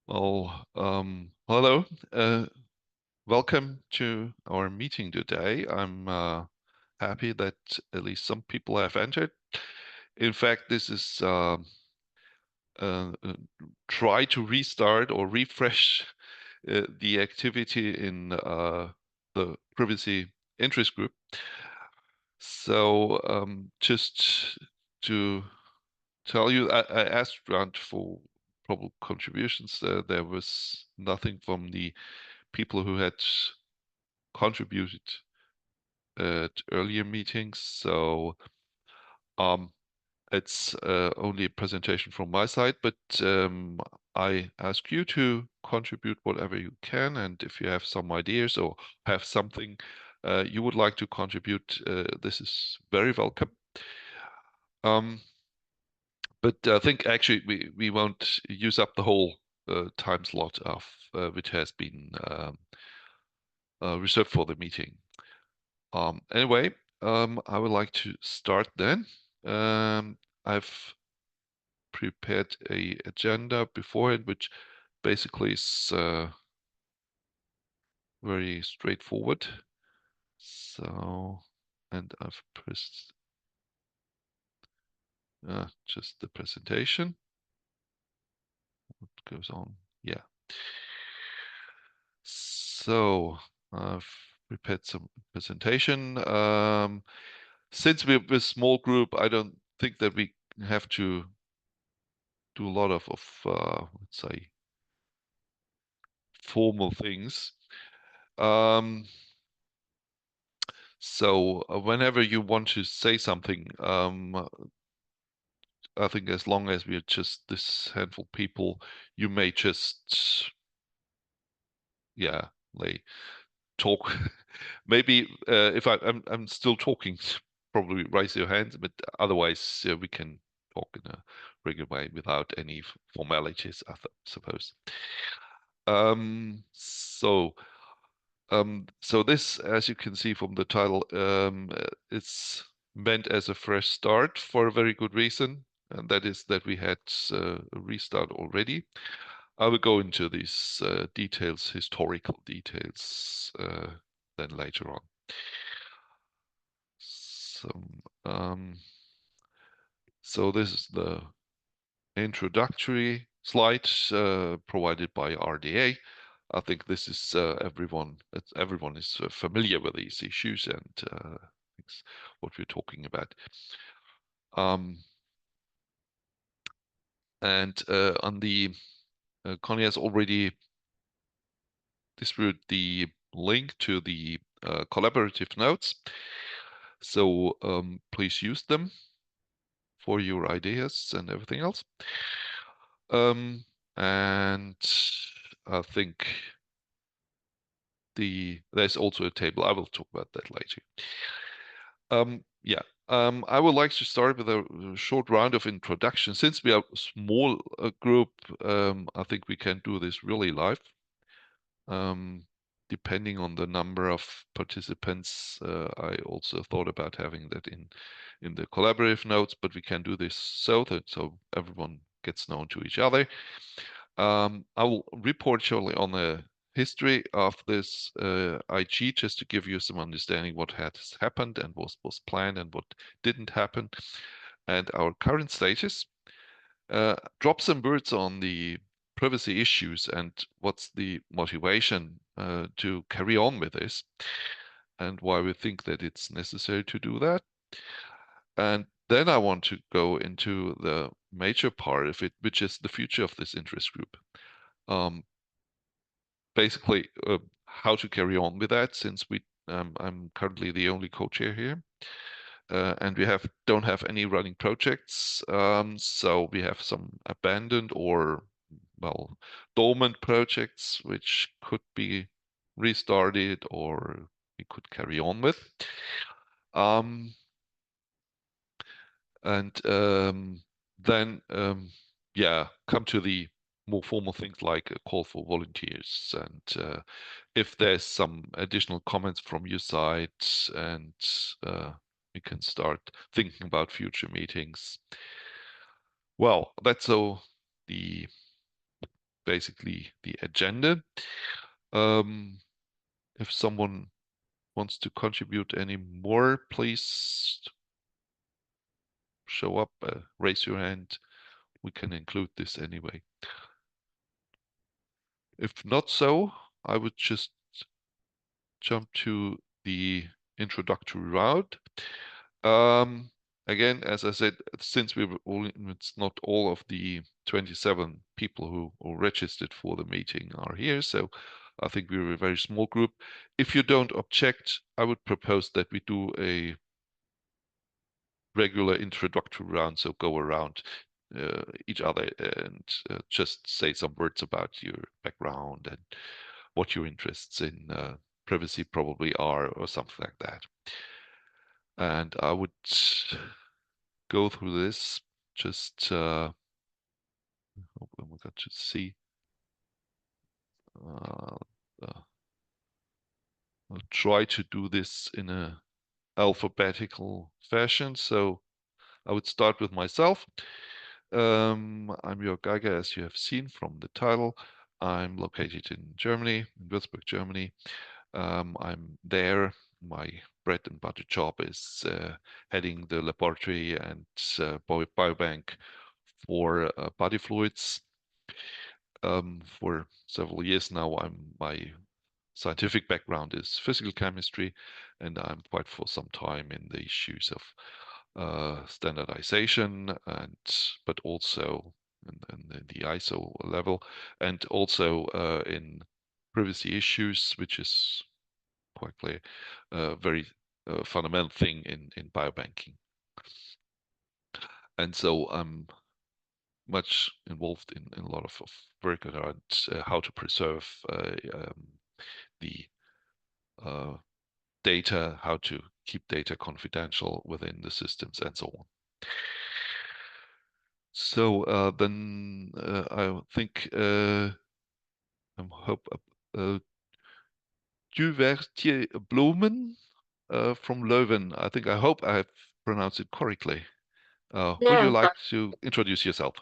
Hello. Welcome to our meeting today. I'm happy that at least some people have entered. In fact, this is uh, uh, try to restart or refresh the activity in the privacy interest group. So just to tell you, I asked around for probable contributions. There was nothing from the people who had contributed at earlier meetings. So um, it's only a presentation from my side, but I ask you to contribute whatever you can. And if you have some ideas or have something you would like to contribute, this is very welcome. Um, but I think actually we won't use up the whole time slot of which has been reserved for the meeting. Anyway, I would like to start then. I've prepared a agenda beforehand, which basically is very straightforward. So, and I've pressed just the presentation. What goes on? Yeah. So I've prepared some presentation. Since we're a small group, I don't think that we have to do a lot of let's say formal things. Um, so whenever you want to say something, I think as long as we're just this handful of people, you may just, yeah, like talk. Maybe if I'm still talking, probably raise your hands, but otherwise we can talk in a regular way without any formalities, I suppose. Um, so. So this, as you can see from the title, it's meant as a fresh start for a very good reason, and that is that we had a restart already. I will go into these details, historical details, then later on. So, um, so this is the introductory slide provided by RDA. I think this is everyone is familiar with these issues and what we're talking about. Um, and on the Connie has already distributed the link to the collaborative notes, so please use them for your ideas and everything else. Um, and I think there's also a table. I will talk about that later. Yeah, I would like to start with a short round of introduction. Since we are a small group, I think we can do this really live. Depending on the number of participants, I also thought about having that in the collaborative notes, but we can do this so that everyone gets known to each other. I will report shortly on the history of this IG, just to give you some understanding what has happened and was planned and what didn't happen, and our current status. Drop some words on the privacy issues and what's the motivation to carry on with this, and why we think that it's necessary to do that. And then I want to go into the major part of it, which is the future of this interest group. Basically how to carry on with that, since I'm currently the only co-chair here, and we don't have any running projects. So we have some abandoned or dormant projects which could be restarted or we could carry on with. Um, and then yeah, come to the more formal things like a call for volunteers, and if there's some additional comments from your side, and we can start thinking about future meetings. Well, that's all the basically the agenda. If someone wants to contribute any more, please show up, raise your hand. We can include this anyway. If not so, I would just jump to the introductory round. Again, as I said, since it's not all of the 27 people who registered for the meeting are here, so I think we're a very small group. If you don't object, I would propose that we do a regular introductory round, so go around each other and just say some words about your background and what your interests in privacy probably are, or something like that. And I would go through this just we got to see. I'll try to do this in a alphabetical fashion. So I would start with myself. I'm Jörg Geiger, as you have seen from the title. I'm located in Germany, in Würzburg, Germany. I'm there. My bread and butter job is heading the laboratory and biobank for body fluids. For several years now, my scientific background is physical chemistry, and I'm quite for some time in the issues of standardization but also in the ISO level, and also in privacy issues, which is quite clear, a very fundamental thing in biobanking. And so I'm much involved in a lot of work around how to preserve the data, how to keep data confidential within the systems, and so on. So then I think I hope Duvertier Blumen from Leuven. I hope I have pronounced it correctly. Would you Yeah, like to introduce yourself?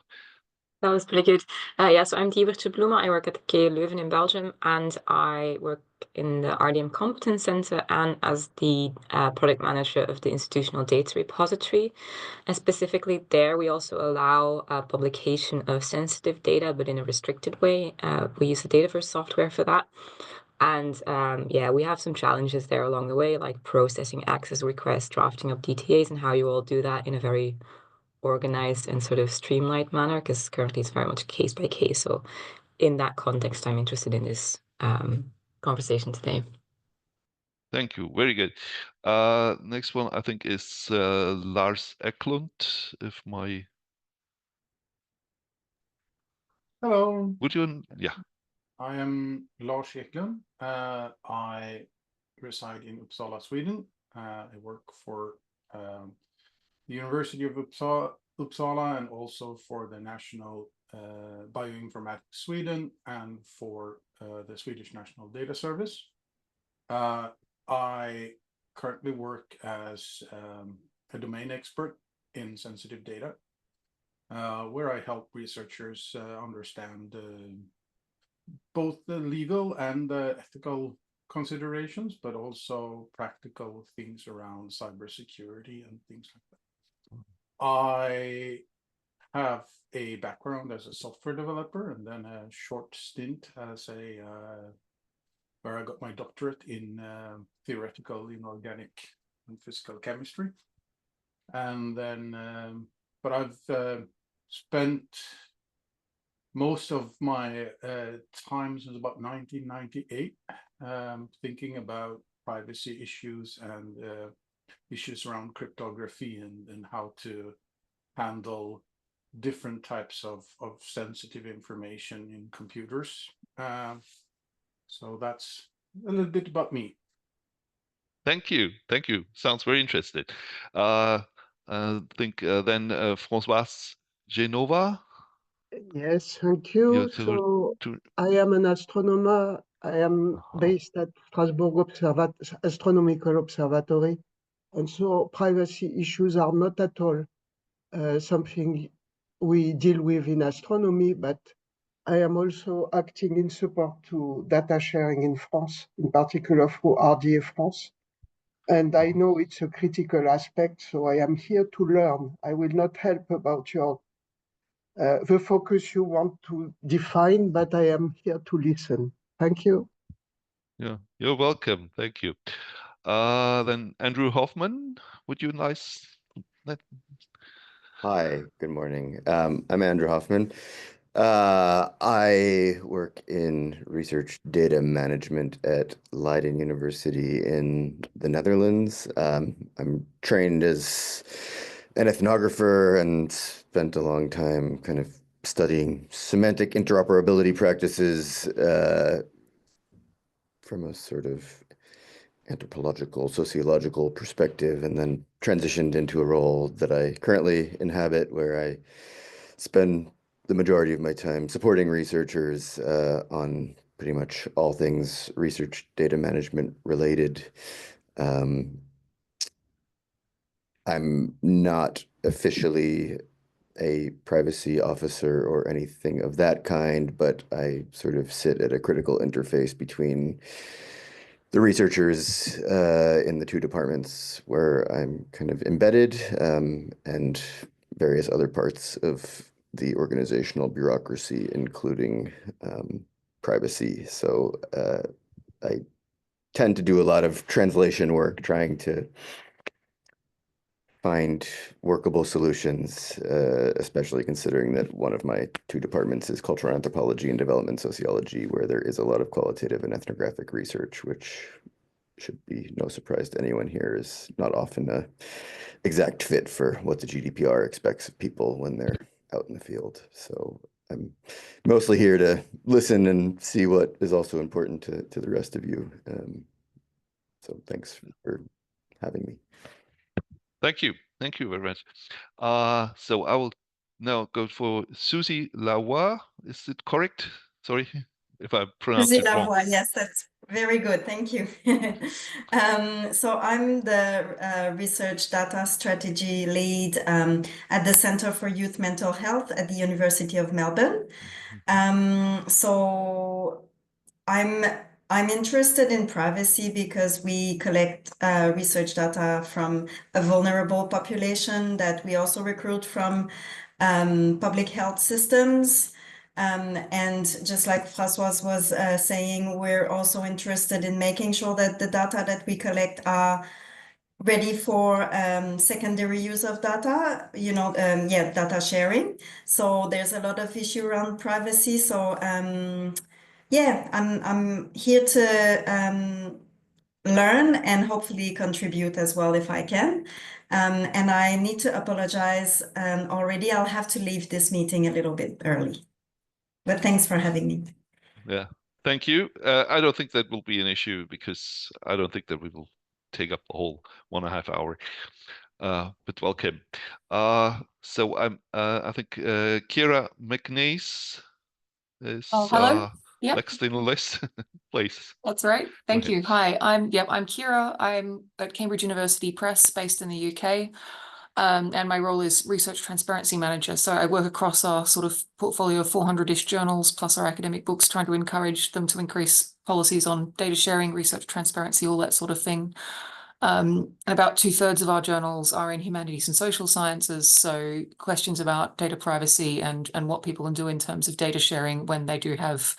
that was pretty good. Yeah, so I'm Diewertje Bloema. I work at the KU Leuven in Belgium, and I work in the RDM Competence Center and as the product manager of the institutional data repository. And specifically there, we also allow publication of sensitive data, but in a restricted way. We use the Dataverse software for that. And yeah, we have some challenges there along the way, like processing access requests, drafting up DTAs, and how you all do that in a very organized and sort of streamlined manner, because currently it's very much case by case. So in that context, I'm interested in this conversation today. Thank you. Very good. Next one, I think, is Lars Eklund. If my Hello. would you? Yeah. I am Lars Eklund. I reside in Uppsala, Sweden. I work for the University of Uppsala and also for the National Bioinformatics Sweden and for the Swedish National Data Service. I currently work as a domain expert in sensitive data, where I help researchers understand both the legal and the ethical considerations, but also practical things around cybersecurity and things like that. I have a background as a software developer and then a short stint as where I got my doctorate in theoretical inorganic and physical chemistry. And then, but I've spent most of my time since about 1998 thinking about privacy issues and issues around cryptography and how to handle different types of sensitive information in computers. So that's a little bit about me. Thank you. Thank you. Sounds very interesting. I think then Françoise Genova. Yes, thank you. So I am an astronomer. I am based at Strasbourg Astronomical Observatory. And so privacy issues are not at all something we deal with in astronomy, but I am also acting in support to data sharing in France, in particular through RDA France. And I know it's a critical aspect, so I am here to learn. I will not help about your the focus you want to define, but I am here to listen. Thank you. Yeah, you're welcome. Thank you. Then Andrew Hoffman, would you let Hi, good morning. I'm Andrew Hoffman. I work in research data management at Leiden University in the Netherlands. I'm trained as an ethnographer and spent a long time kind of studying semantic interoperability practices from a sort of anthropological, sociological perspective, and then transitioned into a role that I currently inhabit, where I spend the majority of my time supporting researchers on pretty much all things research data management related. I'm not officially a privacy officer or anything of that kind, but I sort of sit at a critical interface between the researchers in the two departments where I'm kind of embedded and various other parts of the organizational bureaucracy, including privacy. So I tend to do a lot of translation work, trying to find workable solutions, especially considering that one of my two departments is cultural anthropology and development sociology, where there is a lot of qualitative and ethnographic research, which should be no surprise to anyone here is not often a exact fit for what the GDPR expects of people when they're out in the field. So I'm mostly here to listen and see what is also important to the rest of you. So thanks for having me. Thank you. Thank you very much. So I will now go for Susie Lavoie. Is it correct? Sorry if I pronounced it wrong. Lavoie, yes, that's very good. Thank you. So I'm the research data strategy lead at the Center for Youth Mental Health at the University of Melbourne. So I'm interested in privacy because we collect research data from a vulnerable population that we also recruit from public health systems. And just like Françoise was saying, we're also interested in making sure that the data that we collect are ready for secondary use of data, data sharing. So there's a lot of issue around privacy. So yeah, I'm here to learn and hopefully contribute as well if I can. And I need to apologize already. I'll have to leave this meeting a little bit early. But thanks for having me. Yeah, thank you. I don't think that will be an issue because I don't think that we will take up the whole 1.5 hour. But welcome. So I think Kira McNace is hello. Yep. next in the list. Please. That's right. Thank you. Hi, I'm Kira. I'm at Cambridge University Press, based in the UK. And my role is Research Transparency Manager. So I work across our sort of portfolio of 400-ish journals, plus our academic books, trying to encourage them to increase policies on data sharing, research transparency, all that sort of thing. About 2/3 of our journals are in humanities and social sciences. So questions about data privacy and what people can do in terms of data sharing when they do have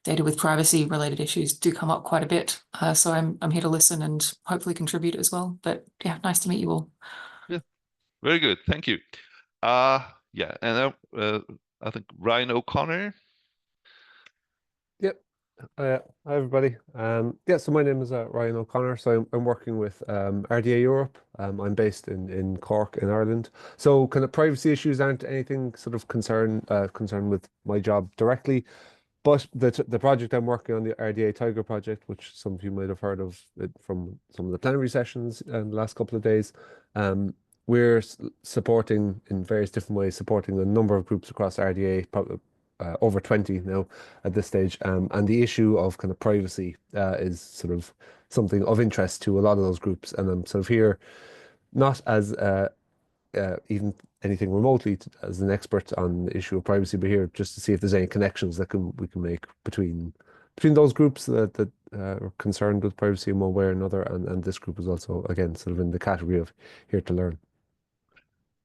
data with privacy related issues do come up quite a bit. So I'm here to listen and hopefully contribute as well. But yeah, nice to meet you all. Yeah. Very good, thank you. Yeah, and I think Ryan O'Connor. Yep. Hi everybody. Yeah, so my name is Ryan O'Connor. So I'm working with RDA Europe. I'm based in Cork in Ireland. So kind of privacy issues aren't anything sort of concern with my job directly. But the project I'm working on, the RDA Tiger project, which some of you might have heard of it from some of the plenary sessions in the last couple of days, we're supporting in various different ways, supporting a number of groups across RDA, probably over 20 now at this stage. And the issue of kind of privacy is sort of something of interest to a lot of those groups. And I'm sort of here not as even anything remotely as an expert on the issue of privacy, but here just to see if there's any connections that we can make between those groups that are concerned with privacy in one way or another, and this group is also, again, sort of in the category of here to learn.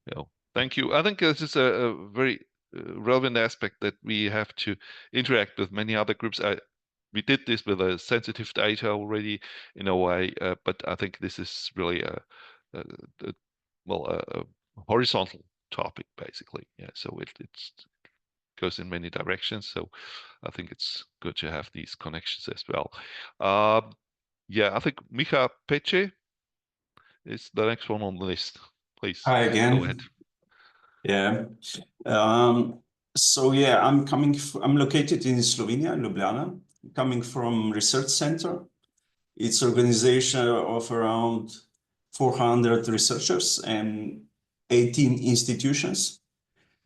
Yeah, thank you. I think this is a very relevant aspect that we have to interact with many other groups. We did this with a sensitive data already in a way, but I think this is really a horizontal topic basically. Yeah, so it goes in many directions. So I think it's good to have these connections as well. Yeah, I think Micha Peche is the next one on the list. Please. Hi again. Go ahead. Yeah. So yeah, I'm located in Slovenia, Ljubljana, coming from research center. It's organization of around 400 researchers and 18 institutions.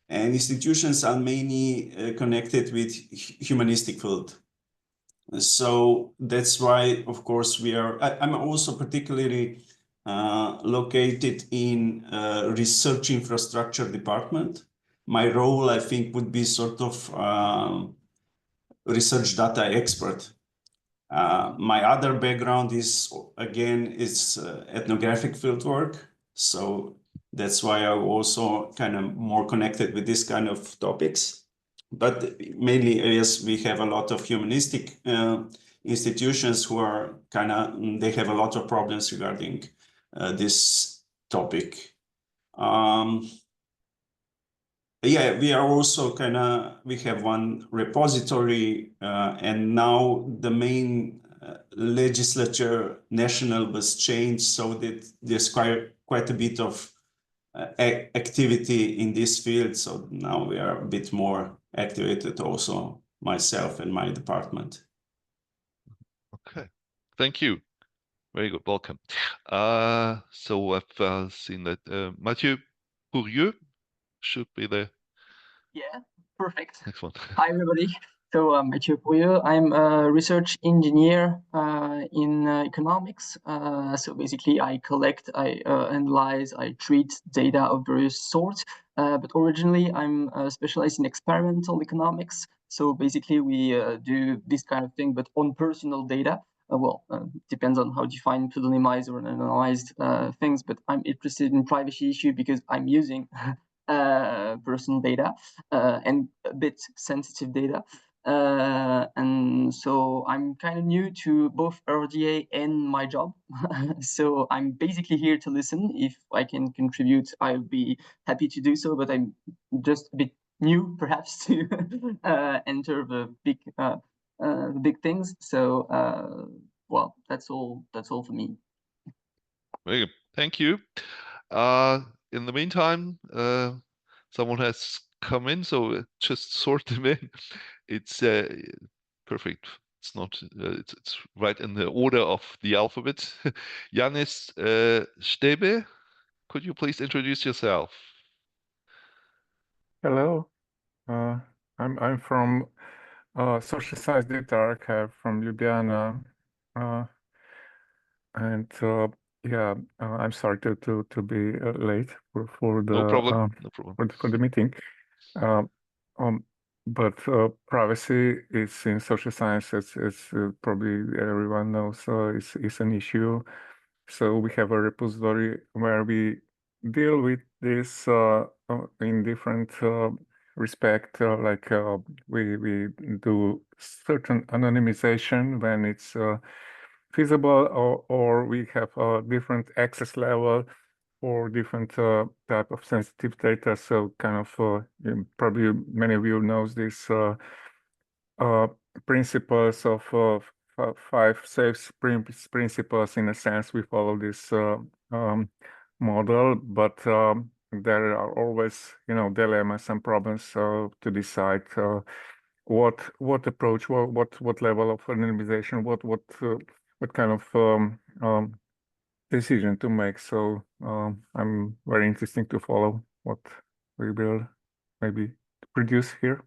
And institutions are mainly connected with humanistic field. So that's why, of course, I'm also particularly located in research infrastructure department. My role, I think, would be sort of research data expert. My other background is, again, ethnographic fieldwork. So that's why I'm also kind of more connected with this kind of topics. But mainly, yes, we have a lot of humanistic institutions who are they have a lot of problems regarding this topic. Yeah, we are also we have one repository, and now the main legislature national was changed, so that there's quite a bit of activity in this field. So now we are a bit more activated also, myself and my department. Okay, thank you. Very good, welcome. So I've seen that Mathieu Pourrieux should be the perfect. next one. Hi, everybody. So I'm Mathieu Pourrieux. I'm a research engineer in economics. So basically, I collect, I analyze, I treat data of various sorts. But originally, I'm specialized in experimental economics. So basically, we do this kind of thing, but on personal data. Depends on how you define pseudonymized or anonymized things. But I'm interested in privacy issue because I'm using personal data and a bit sensitive data. And so I'm kind of new to both RDA and my job. So I'm basically here to listen. If I can contribute, I'll be happy to do so, but I'm just a bit new perhaps to enter the big things. So well, that's all for me. Very good. Thank you. In the meantime, someone has come in, so just sort them in. It's perfect. It's not. It's right in the order of the alphabet. Janis Stebe, could you please introduce yourself? Hello. I'm from Social Science Data Archive from Ljubljana, and yeah, I'm sorry to be late for the No problem. No problem. for the meeting. But privacy is in social science, it's probably everyone knows, it's an issue. So we have a repository where we deal with this in different respect. Like we do certain anonymization when it's feasible, or we have a different access level for different type of sensitive data. So kind of probably many of you knows this principles of 5 safe principles. In a sense, we follow this model, but there are always, dilemmas and problems to decide what approach, what level of anonymization, what kind of decision to make. So I'm very interesting to follow what we will maybe produce here.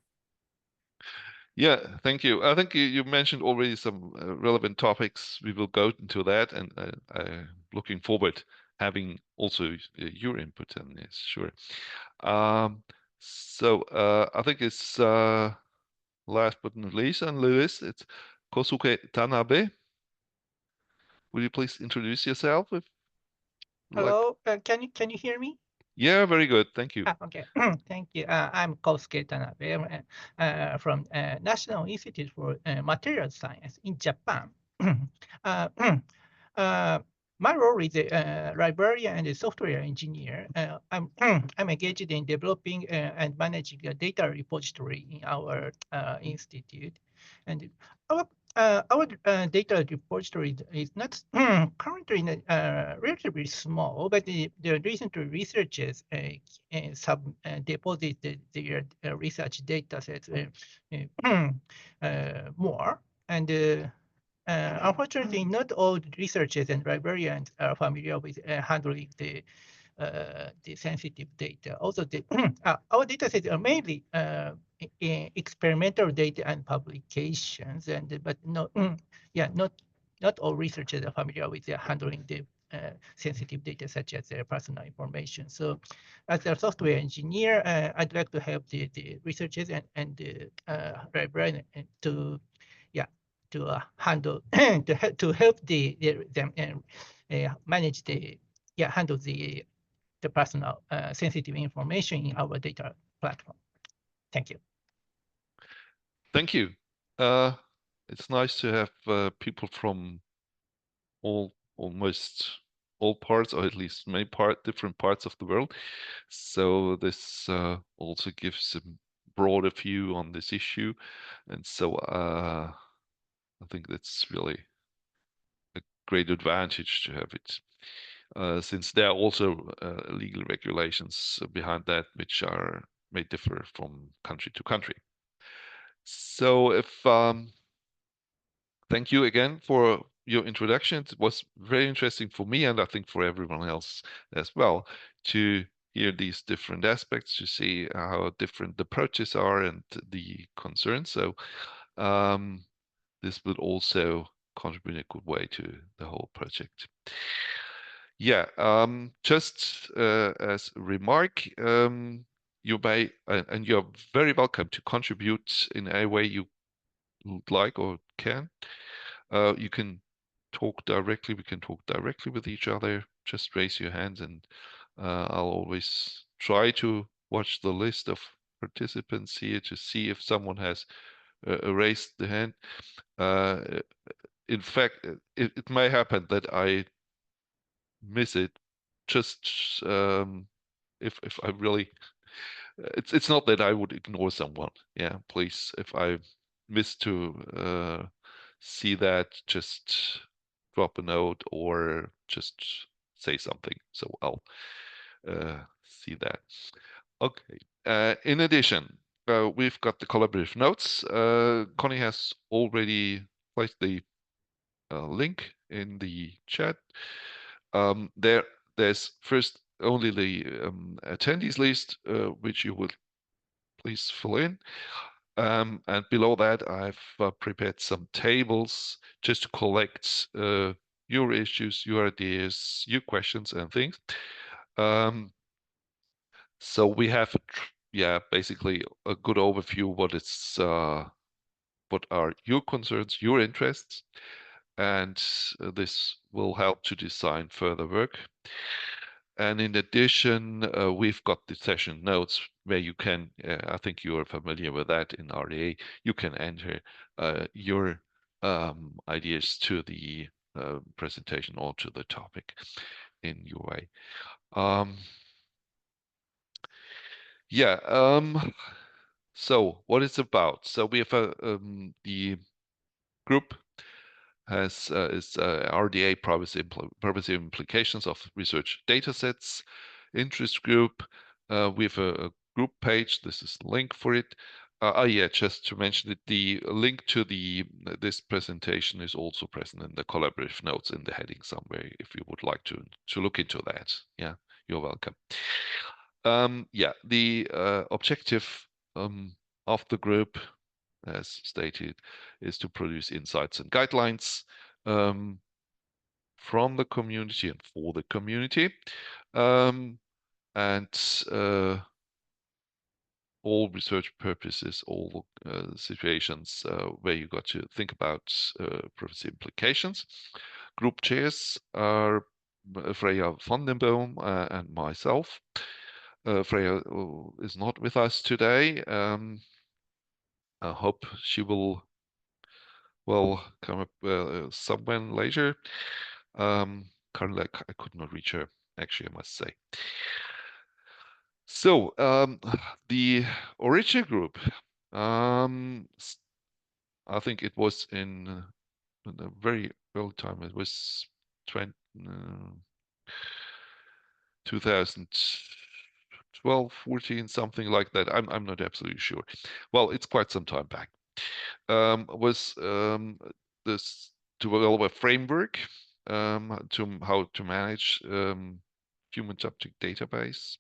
Yeah, thank you. I think you mentioned already some relevant topics. We will go into that, and I'm looking forward having also your input on this. Sure. So I think it's last but not least on the list, it's Kosuke Tanabe. Will you please introduce yourself? Hello, can you hear me? Yeah, very good. Thank you. Okay, thank you. I'm Kosuke Tanabe from National Institute for Materials Science in Japan. My role is a librarian and a software engineer. I'm engaged in developing and managing a data repository in our institute, and our data repository is not currently relatively small, but the recent researchers deposited their research data sets more. And unfortunately, not all researchers and librarians are familiar with handling the sensitive data. Also, our data sets are mainly experimental data and publications, but no, not all researchers are familiar with handling the sensitive data such as their personal information. So, as a software engineer, I'd like to help the researchers and the librarians to handle to help them manage handle the personal sensitive information in our data platform. Thank you. Thank you. It's nice to have people from almost all parts, or at least different parts of the world. So this also gives a broader view on this issue, and so I think that's really a great advantage to have it. Since there are also legal regulations behind that, which may differ from country to country. So thank you again for your introduction. It was very interesting for me, and I think for everyone else as well, to hear these different aspects, to see how different the approaches are and the concerns. So this would also contribute in a good way to the whole project. Yeah, just as a remark, you may, and you're very welcome to contribute in a way you would like or can. You can talk directly, we can talk directly with each other. Just raise your hands, and I'll always try to watch the list of participants here to see if someone has raised the hand. In fact, it may happen that I miss it. Just if I really, it's not that I would ignore someone. Yeah, please, if I miss to see that, just drop a note or just say something. So I'll see that. Okay. In addition, we've got the collaborative notes. Connie has already placed the link in the chat. There's first only the attendees list, which you will please fill in. And below that, I've prepared some tables just to collect your issues, your ideas, your questions and things. So we have, basically a good overview what are your concerns, your interests, and this will help to design further work. And in addition, we've got the session notes where you can, I think you are familiar with that in RDA, you can enter your ideas to the presentation or to the topic in your way. So what it's about. So we have the group is RDA privacy implications of research datasets. Interest group. We have a group page. This is the link for it. Just to mention it, the link to this presentation is also present in the collaborative notes in the heading somewhere. If you would like to look into that, yeah, you're welcome. The objective of the group, as stated, is to produce insights and guidelines from the community and for the community. And all research purposes, all situations where you got to think about privacy implications. Group chairs are Freya van den Boom and myself. Freya is not with us today. I hope she will come up somewhere later. Currently, I could not reach her, actually, I must say. So the original group, I think it was in a very early time. It was 2012, 14, something like that. I'm not absolutely sure. Well, it's quite some time back. Was this to develop a framework to how to manage human subject database,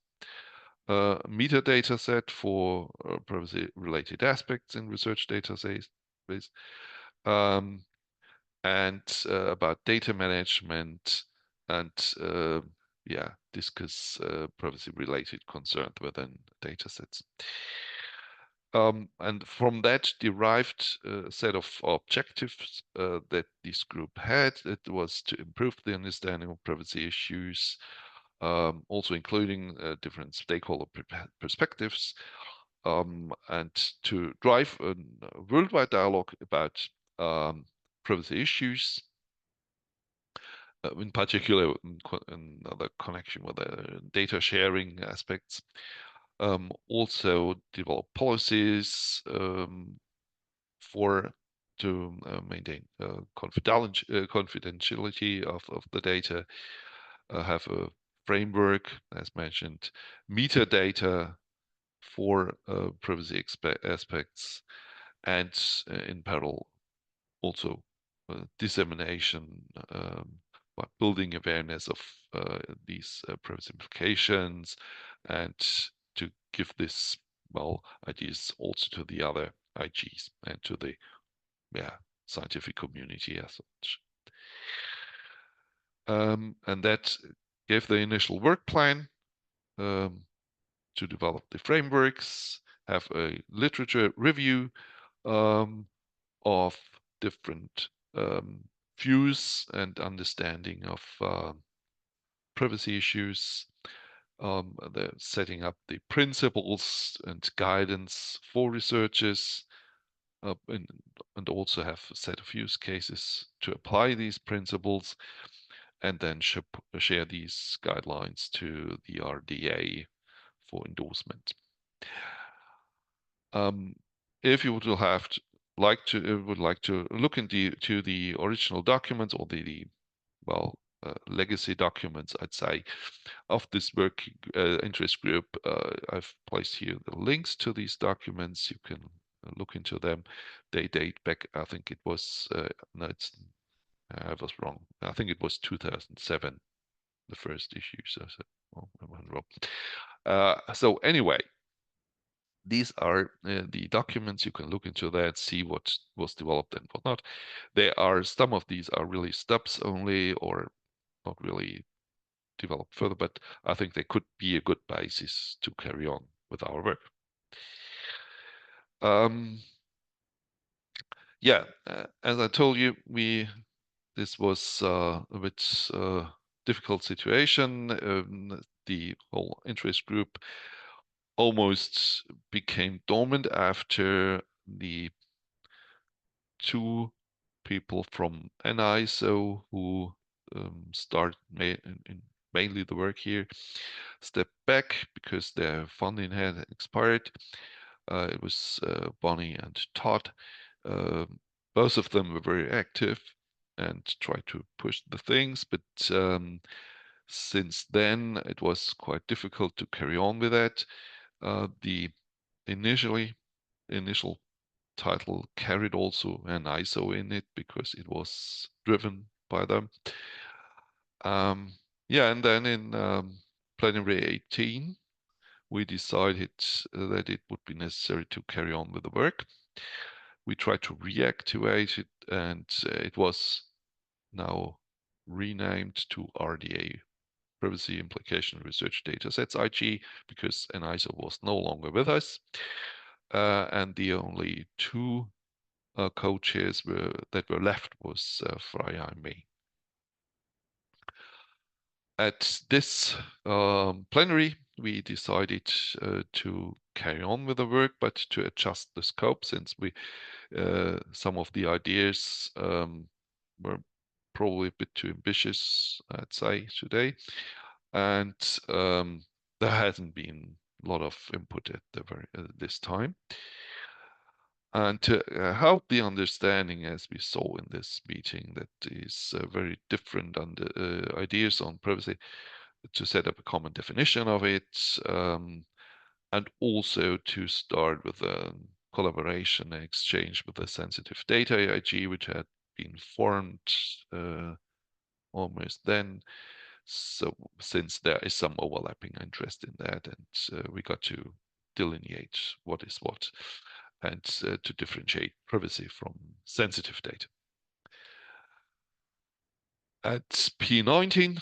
metadata set for privacy-related aspects in research databases, and about data management, and yeah, discuss privacy-related concerns within datasets. And from that derived a set of objectives that this group had. It was to improve the understanding of privacy issues, also including different stakeholder perspectives, and to drive a worldwide dialogue about privacy issues, in particular in the connection with the data sharing aspects. Also develop policies to maintain confidentiality of the data, have a framework, as mentioned, metadata for privacy aspects, and in parallel also dissemination, by building awareness of these privacy implications, and to give this ideas also to the other IGs and to the scientific community as such. And that gave the initial work plan to develop the frameworks, have a literature review of different views and understanding of privacy issues. They're setting up the principles and guidance for researchers, and also have a set of use cases to apply these principles, and then share these guidelines to the RDA for endorsement. If you would like to look into the original documents or the legacy documents, I'd say, of this working interest group, I've placed here the links to these documents. You can look into them. They date back, I think it was, I was wrong. I think it was 2007, the first issue. So I went wrong. So anyway, these are the documents. You can look into that, see what was developed and what not. Some of these are really stubs only, or not really developed further, but I think they could be a good basis to carry on with our work. Yeah, as I told you, this was a bit difficult situation. The whole interest group almost became dormant after the two people from NISO who started mainly the work here stepped back because their funding had expired. It was Bonnie and Todd. Both of them were very active and tried to push the things, but since then it was quite difficult to carry on with that. The initial title carried also an ISO in it because it was driven by them. Yeah, and then in plenary 18, we decided that it would be necessary to carry on with the work. We tried to reactivate it, and it was now renamed to RDA, Privacy Implication Research Datasets IG, because NISO was no longer with us. And the only two co-chairs that were left was Freya and me. At this plenary, we decided to carry on with the work, but to adjust the scope, since some of the ideas were probably a bit too ambitious, I'd say, today. And there hasn't been a lot of input at this time. And to help the understanding, as we saw in this meeting, that is very different ideas on privacy, to set up a common definition of it, and also to start with a collaboration and exchange with the sensitive data IG, which had been formed almost then. So since there is some overlapping interest in that, and we got to delineate what is what, and to differentiate privacy from sensitive data. At P19,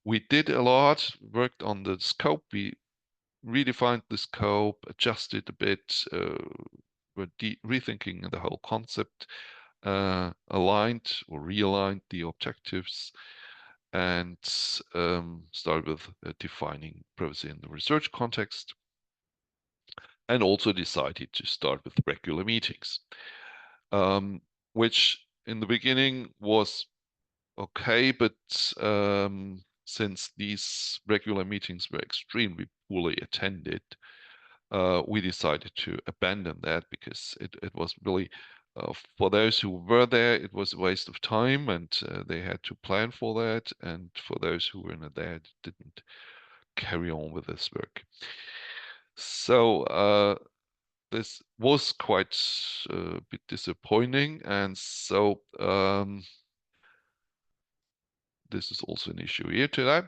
we did a lot, worked on the scope. We redefined the scope, adjusted a bit, we're rethinking the whole concept, aligned or realigned the objectives, and started with defining privacy in the research context, and also decided to start with regular meetings, which in the beginning was okay, but since these regular meetings were extremely poorly attended, we decided to abandon that, because it was really, for those who were there, it was a waste of time, and they had to plan for that, and for those who were not there, didn't carry on with this work. So this was quite a bit disappointing, and so this is also an issue here today.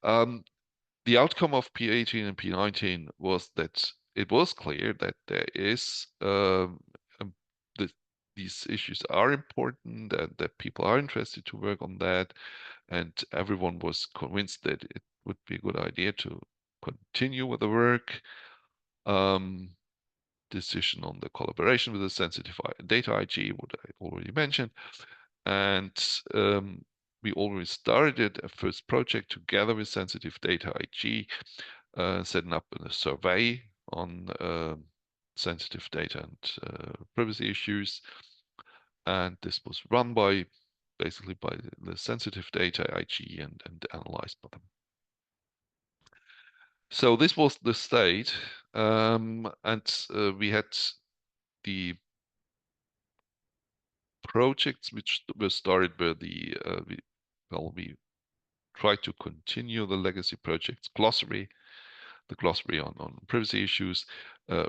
The outcome of P18 and P19 was that it was clear that there is these issues are important, and that people are interested to work on that, and everyone was convinced that it would be a good idea to continue with the work. Decision on the collaboration with the sensitive data IG, what I already mentioned, and we already started a first project together with sensitive data IG, setting up a survey on sensitive data and privacy issues, and this was run basically by the sensitive data IG and analyzed by them. So this was the state, and we had the projects which were started where we tried to continue the legacy projects, the glossary on privacy issues,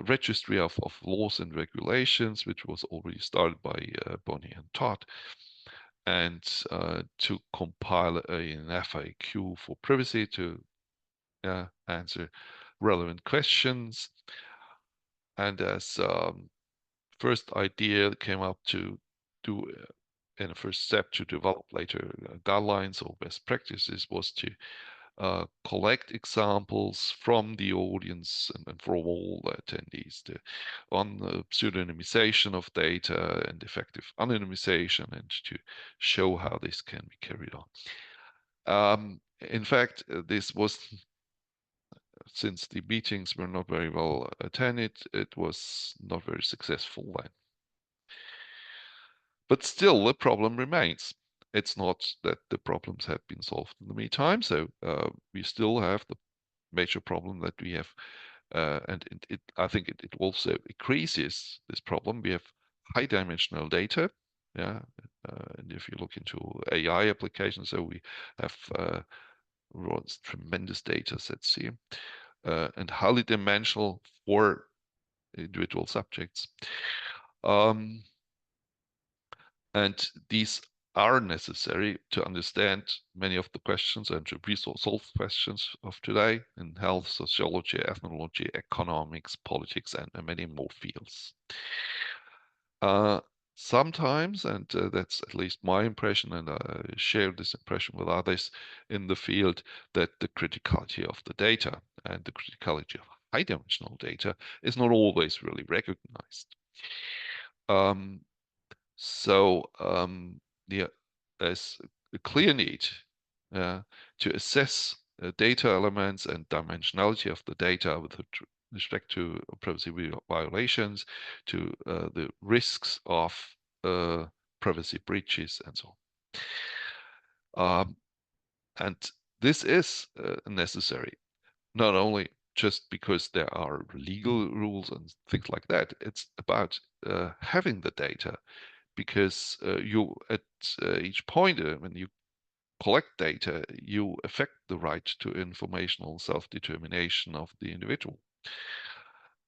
registry of laws and regulations, which was already started by Bonnie and Todd, and to compile an FAQ for privacy to answer relevant questions. And as first idea came up to do in a first step to develop later guidelines or best practices was to collect examples from the audience and from all the attendees on the pseudonymization of data and effective anonymization, and to show how this can be carried on. In fact, this was, since the meetings were not very well attended, it was not very successful then. But still, the problem remains. It's not that the problems have been solved in the meantime. So we still have the major problem that we have, and I think it also increases this problem. We have high dimensional data, and if you look into AI applications, so we have tremendous data sets here, and highly dimensional for individual subjects. And these are necessary to understand many of the questions and to solve questions of today in health, sociology, ethnology, economics, politics, and many more fields. sometimes, and that's at least my impression, and I share this impression with others in the field, that the criticality of the data and the criticality of high-dimensional data is not always really recognized. There's a clear need to assess data elements and dimensionality of the data with respect to privacy violations, to the risks of privacy breaches, and so on. And this is necessary, not only just because there are legal rules and things like that. It's about having the data, because you at each point when you collect data, you affect the right to informational self-determination of the individual.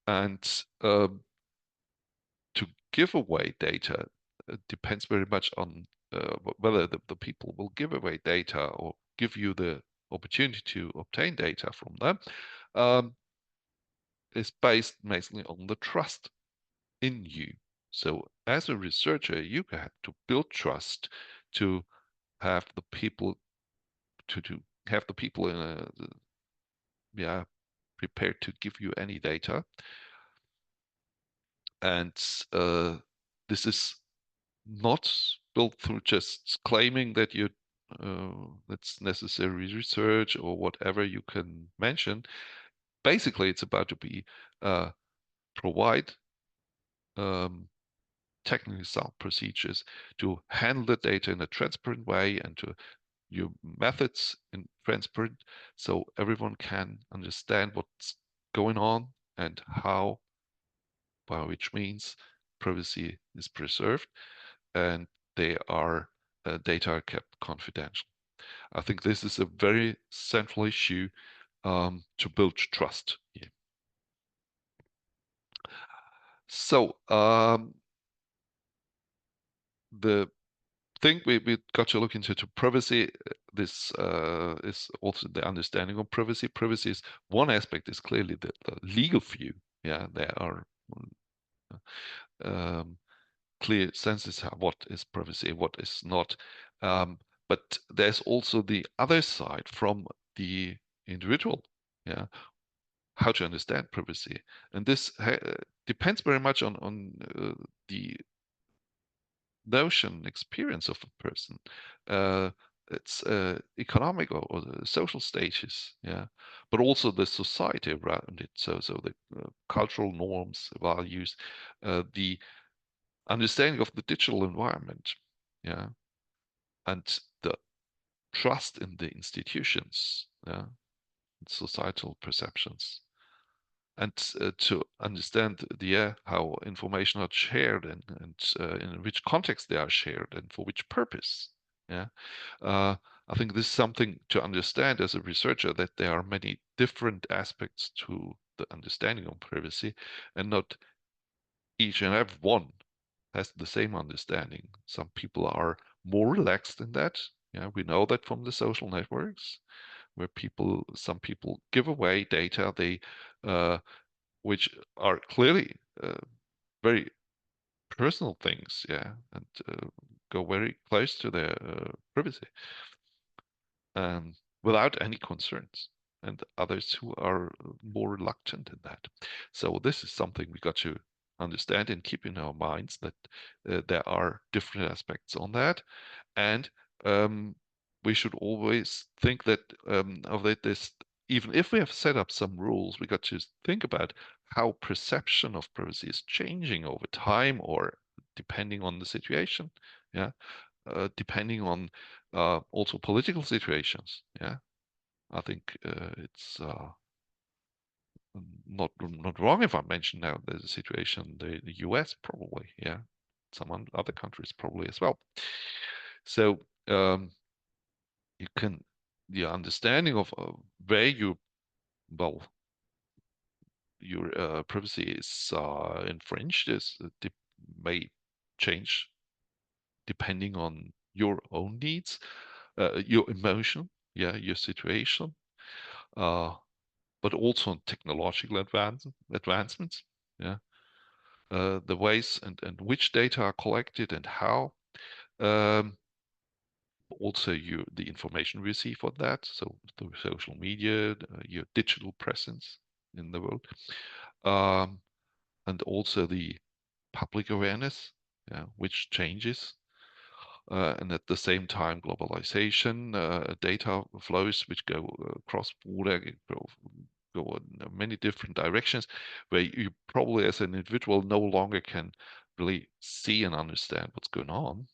And to give away data depends very much on whether the people will give away data or give you the opportunity to obtain data from them, is based mainly on the trust in you. So as a researcher, you have to build trust to have the people in prepared to give you any data. And this is not built through just claiming that that's necessary research or whatever you can mention. Basically, it's about to be provide technically sound procedures to handle the data in a transparent way, and to your methods in transparent, so everyone can understand what's going on and how, by which means privacy is preserved and data are kept confidential. I think this is a very central issue to build trust here. So the thing we got to look into privacy. This is also the understanding of privacy. Privacy is one aspect, is clearly the legal view. Yeah, there are clear senses what is privacy, what is not. But there's also the other side from the individual. Yeah, how to understand privacy, and this depends very much on the notion, experience of a person, its economic or the social status, yeah, but also the society around it. So the cultural norms, values, the understanding of the digital environment, yeah, and the trust in the institutions, yeah, societal perceptions. And to understand how information are shared, and in which context they are shared and for which purpose. Yeah, I think this is something to understand as a researcher, that there are many different aspects to the understanding of privacy, and not each and every one has the same understanding. Some people are more relaxed in that. Yeah, we know that from the social networks, where some people give away data which are clearly very personal things, yeah, and go very close to their privacy without any concerns, and others who are more reluctant in that. So this is something we got to understand and keep in our minds, that there are different aspects on that, and we should always think that this, even if we have set up some rules, we got to think about how perception of privacy is changing over time, or depending on the situation, yeah, depending on also political situations, yeah. I think it's not wrong if I mention now there's a situation the US probably, yeah, some other countries probably as well. So the understanding of where your privacy is infringed may change depending on your own needs, your emotion, yeah, your situation, but also on technological advancements, yeah. the ways and which data are collected and how. Also the information we receive for that, so through social media, your digital presence in the world, and also the public awareness, which changes, and at the same time globalization, data flows which go cross border, go in many different directions, where you probably as an individual no longer can really see and understand what's going on.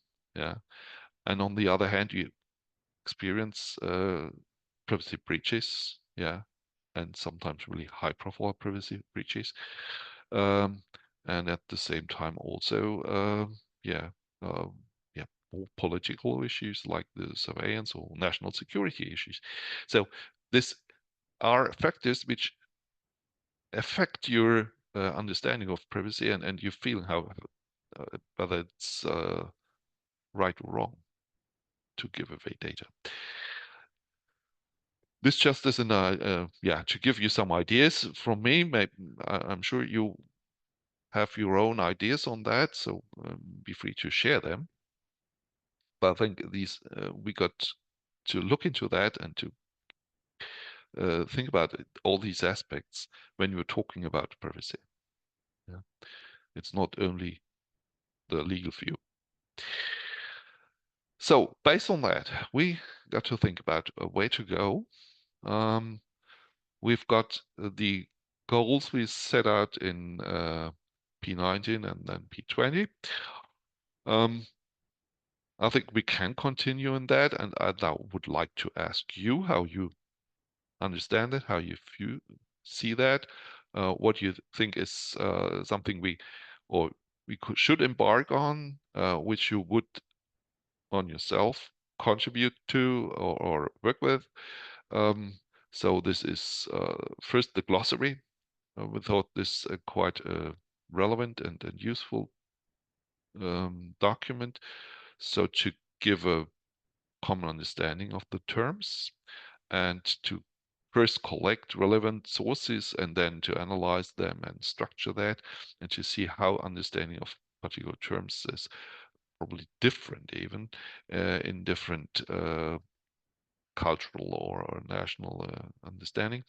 And on the other hand, you experience privacy breaches, and sometimes really high-profile privacy breaches, and at the same time also, more political issues like the surveillance or national security issues. So these are factors which affect your understanding of privacy and your feeling how whether it's right or wrong to give away data. This just is to give you some ideas from me. I'm sure you have your own ideas on that, so be free to share them. But I think we got to look into that and to think about all these aspects when you're talking about privacy. It's not only the legal view. So based on that, we got to think about a way to go. We've got the goals we set out in P19 and then P20. I think we can continue in that, and I now would like to ask you how you understand it, how you see that, what you think is something we should embark on, which you would on yourself contribute to or work with. So this is first the glossary. We thought this quite relevant and useful document. So to give a common understanding of the terms and to first collect relevant sources and then to analyze them and structure that and to see how understanding of particular terms is probably different even in different cultural or national understanding.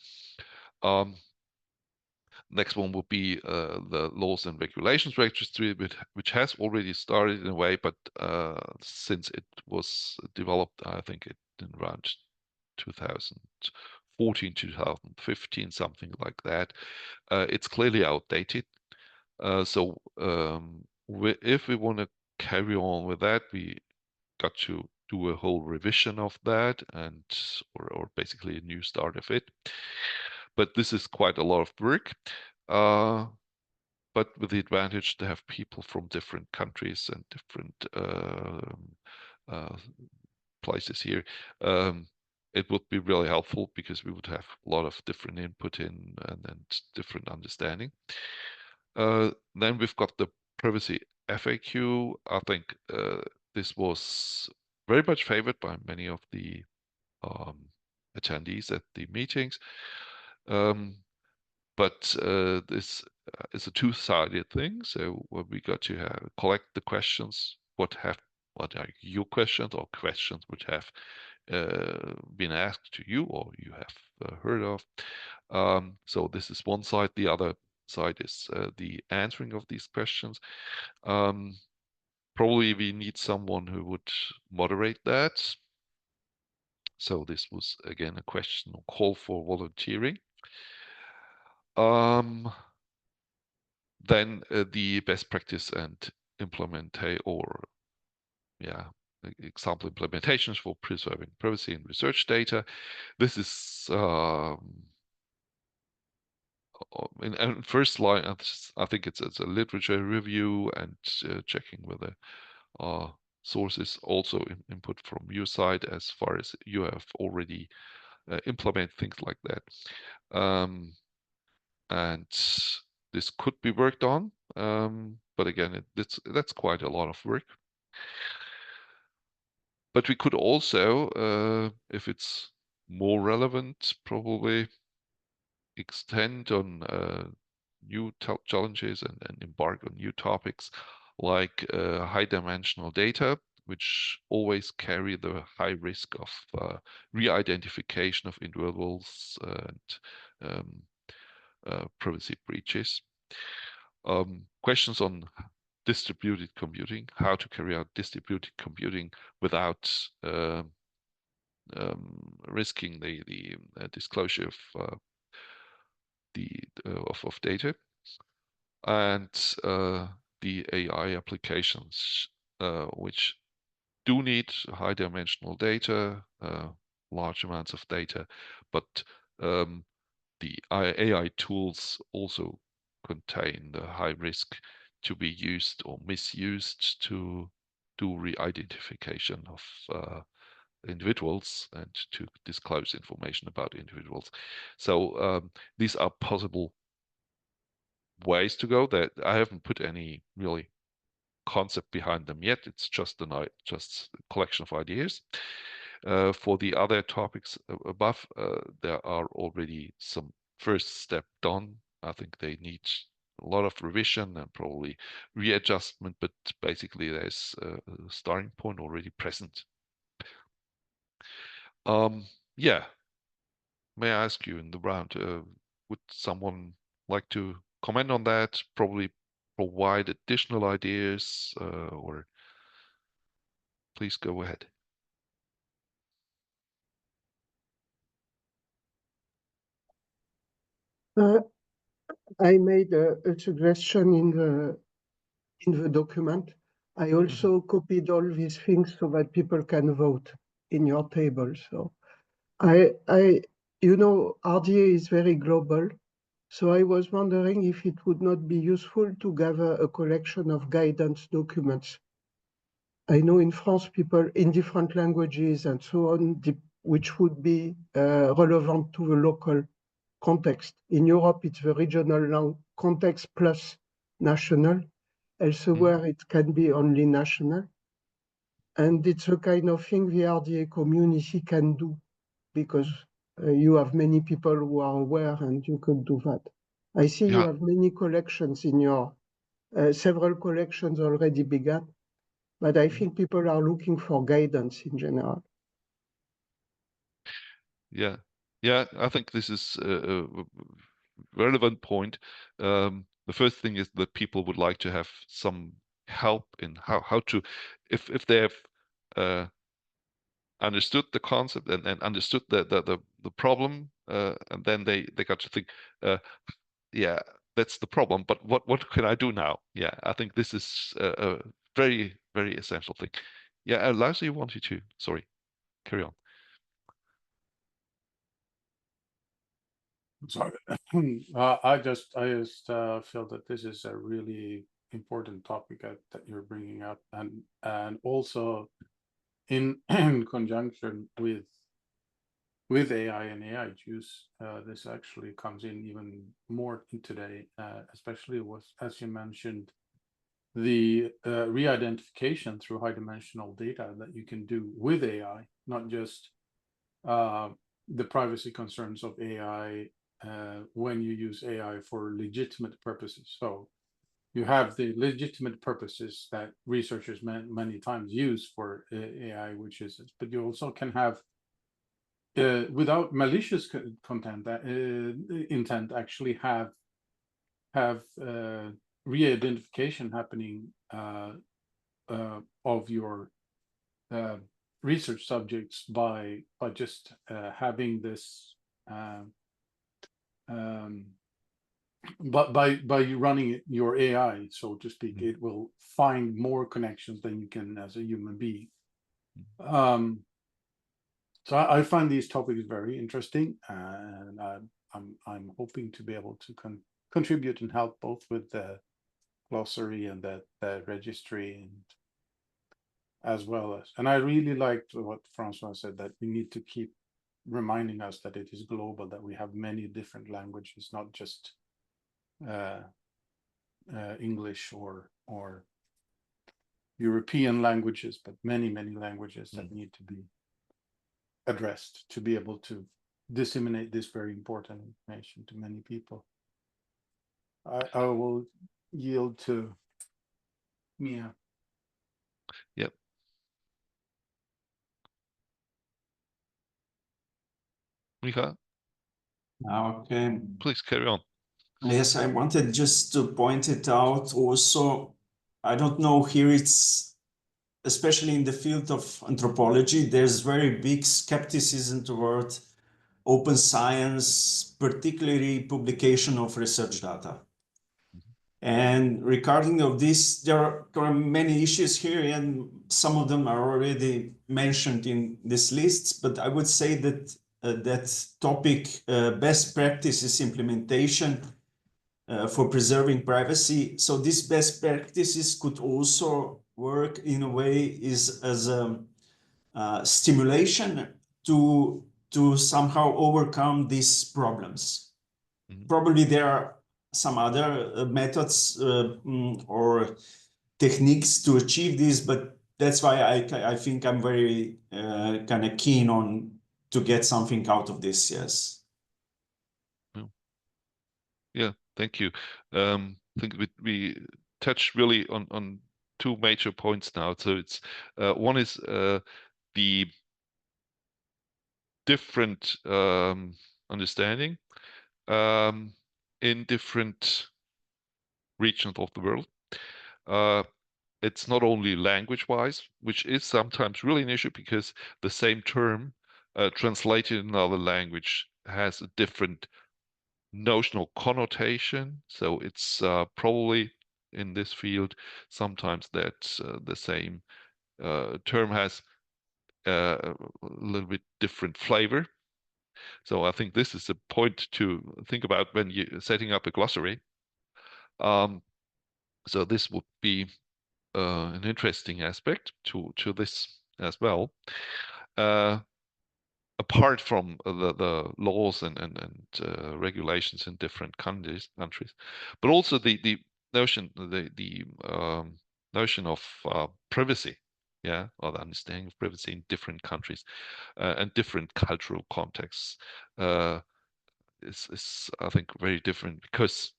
Next one will be the laws and regulations registry, which has already started in a way, but since it was developed, I think in around 2014, 2015, something like that, it's clearly outdated. So if we want to carry on with that, we got to do a whole revision of that or basically a new start of it. But this is quite a lot of work, but with the advantage to have people from different countries and different places here. It would be really helpful because we would have a lot of different input in and different understanding. Then we've got the privacy FAQ. I think this was very much favored by many of the attendees at the meetings. But this is a two-sided thing. So we got to collect the questions. What are your questions or questions which have been asked to you or you have heard of? So this is one side. The other side is the answering of these questions. Probably we need someone who would moderate that. So this was again a question or call for volunteering. Then the best practice and example implementations for preserving privacy in research data. This is in first line. I think it's a literature review and checking whether sources also input from your side as far as you have already implemented things like that. And this could be worked on, but again, that's quite a lot of work. But we could also, if it's more relevant, probably extend on new challenges and embark on new topics like high-dimensional data, which always carry the high risk of re-identification of individuals and privacy breaches. Questions on distributed computing, how to carry out distributed computing without risking the disclosure of of data, and the AI applications which do need high-dimensional data, large amounts of data, but the AI tools also contain the high risk to be used or misused to do re-identification of individuals and to disclose information about individuals. So these are possible ways to go. That I haven't put any really concept behind them yet. It's just a collection of ideas. For the other topics above, there are already some first step done. I think they need a lot of revision and probably readjustment, but basically there's a starting point already present. Yeah, may I ask you in the round, would someone like to comment on that? Probably provide additional ideas, or please go ahead. I made a suggestion in the document. I also copied all these things so that people can vote in your table. So you know, RDA is very global. So I was wondering if it would not be useful to gather a collection of guidance documents. I know in France, people in different languages and so on, which would be relevant to the local context. In Europe, it's the regional context plus national. Elsewhere, it can be only national. And it's a kind of thing the RDA community can do because you have many people who are aware and you could do that. I see you have many collections in your, several collections already began, but I think people are looking for guidance in general. Yeah, I think this is a relevant point. The first thing is that people would like to have some help in how to, if they have understood the concept and understood the problem, and then they got to think, yeah, that's the problem, but what can I do now? Yeah, I think this is a very, very essential thing. Yeah, Lars, you wanted to, sorry, carry on. Sorry, I just feel that this is a really important topic that you're bringing up, and also in conjunction with AI and AI use, this actually comes in even more today, especially with, as you mentioned, the re-identification through high-dimensional data that you can do with AI, not just the privacy concerns of AI when you use AI for legitimate purposes. So you have the legitimate purposes that researchers many times use for AI, which is, but you also can have without malicious content, intent, actually have re-identification happening of your research subjects by just having this, but by running your AI, so to speak, it will find more connections than you can as a human being. So I find these topics very interesting, and I'm hoping to be able to contribute and help both with the glossary and the registry, and as well as, and I really liked what Francois said, that we need to keep reminding us that it is global, that we have many different languages, not just English or European languages, but many languages that need to be addressed to be able to disseminate this very important information to many people. I will yield to Mia. Yep. Mika, Okay. please carry on. Yes, I wanted just to point it out also. I don't know here, it's especially in the field of anthropology, there's very big skepticism toward open science, particularly publication of research data. And regarding of this, there are many issues here, and some of them are already mentioned in this list. But I would say that that topic, best practices implementation for preserving privacy. So these best practices could also work in a way as a stimulation to somehow overcome these problems. Probably there are some other methods or techniques to achieve this, but that's why I think I'm very kind of keen on to get something out of this. Yes. Yeah, thank you. I think we touched really on two major points now. So it's one is the different understanding in different regions of the world. It's not only language-wise, which is sometimes really an issue because the same term translated in another language has a different notional connotation. So it's probably in this field sometimes that the same term has a little bit different flavor. So I think this is a point to think about when you're setting up a glossary. So this would be an interesting aspect to this as well. Apart from the laws and regulations in different countries, but also the notion notion of privacy, yeah, or the understanding of privacy in different countries and different cultural contexts is I think very different because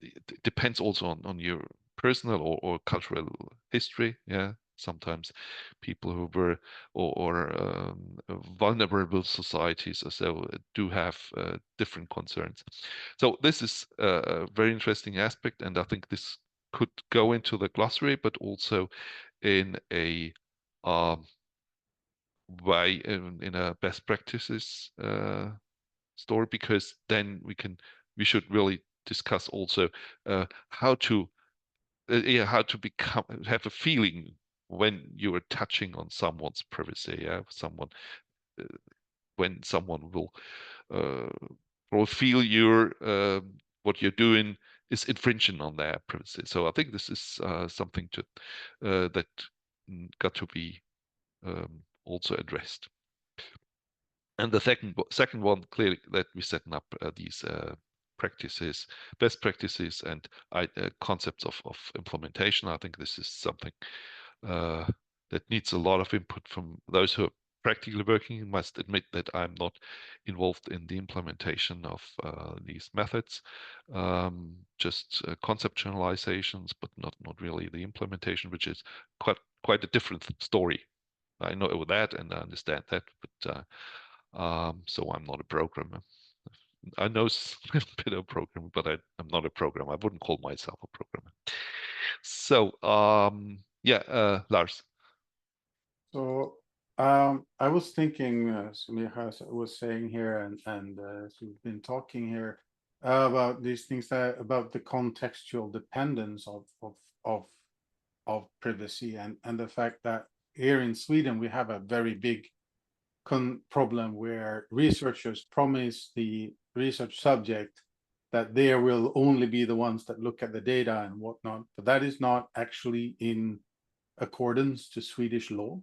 it depends also on your personal or cultural history. Yeah, sometimes people who were or vulnerable societies or so do have different concerns. So this is a very interesting aspect, and I think this could go into the glossary, but also in a way in a best practices story, because then we should really discuss also how to have a feeling when you are touching on someone's privacy. Yeah, when someone will feel what you're doing is infringing on their privacy. So I think this is something that got to be also addressed. And the second one, clearly, that we're setting up these practices, best practices, and concepts of implementation. I think this is something that needs a lot of input from those who are practically working. I must admit that I'm not involved in the implementation of these methods, just conceptualizations, but not really the implementation, which is quite a different story. I know that and I understand that, but so I'm not a programmer. I know a bit of programming, but I'm not a programmer. I wouldn't call myself a programmer. So yeah, Lars. So I was thinking, Sumiha was saying here, and we've been talking here about these things about the contextual dependence of privacy, and the fact that here in Sweden we have a very big problem where researchers promise the research subject that they will only be the ones that look at the data and whatnot, but that is not actually in accordance to Swedish law.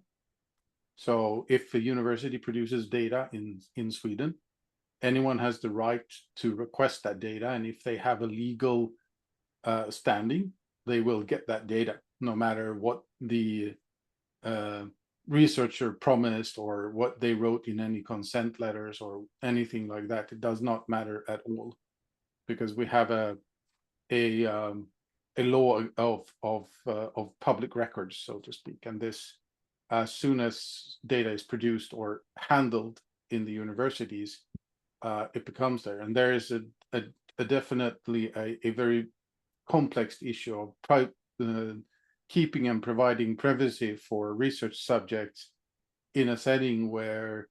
So if a university produces data in Sweden, anyone has the right to request that data, and if they have a legal standing, they will get that data, no matter what the researcher promised or what they wrote in any consent letters or anything like that. It does not matter at all, because we have a law of public records, so to speak. And this, as soon as data is produced or handled in the universities, it becomes there. And there is definitely a very complex issue of keeping and providing privacy for research subjects in a setting where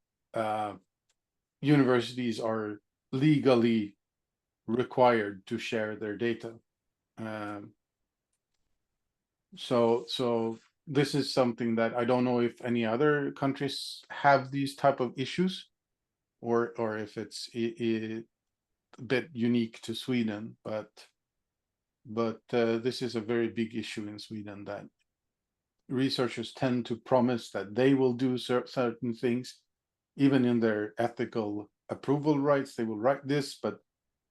universities are legally required to share their data. So this is something that I don't know if any other countries have these type of issues, or if it's a bit unique to Sweden, but this is a very big issue in Sweden, that researchers tend to promise that they will do certain things, even in their ethical approval rights. They will write this, but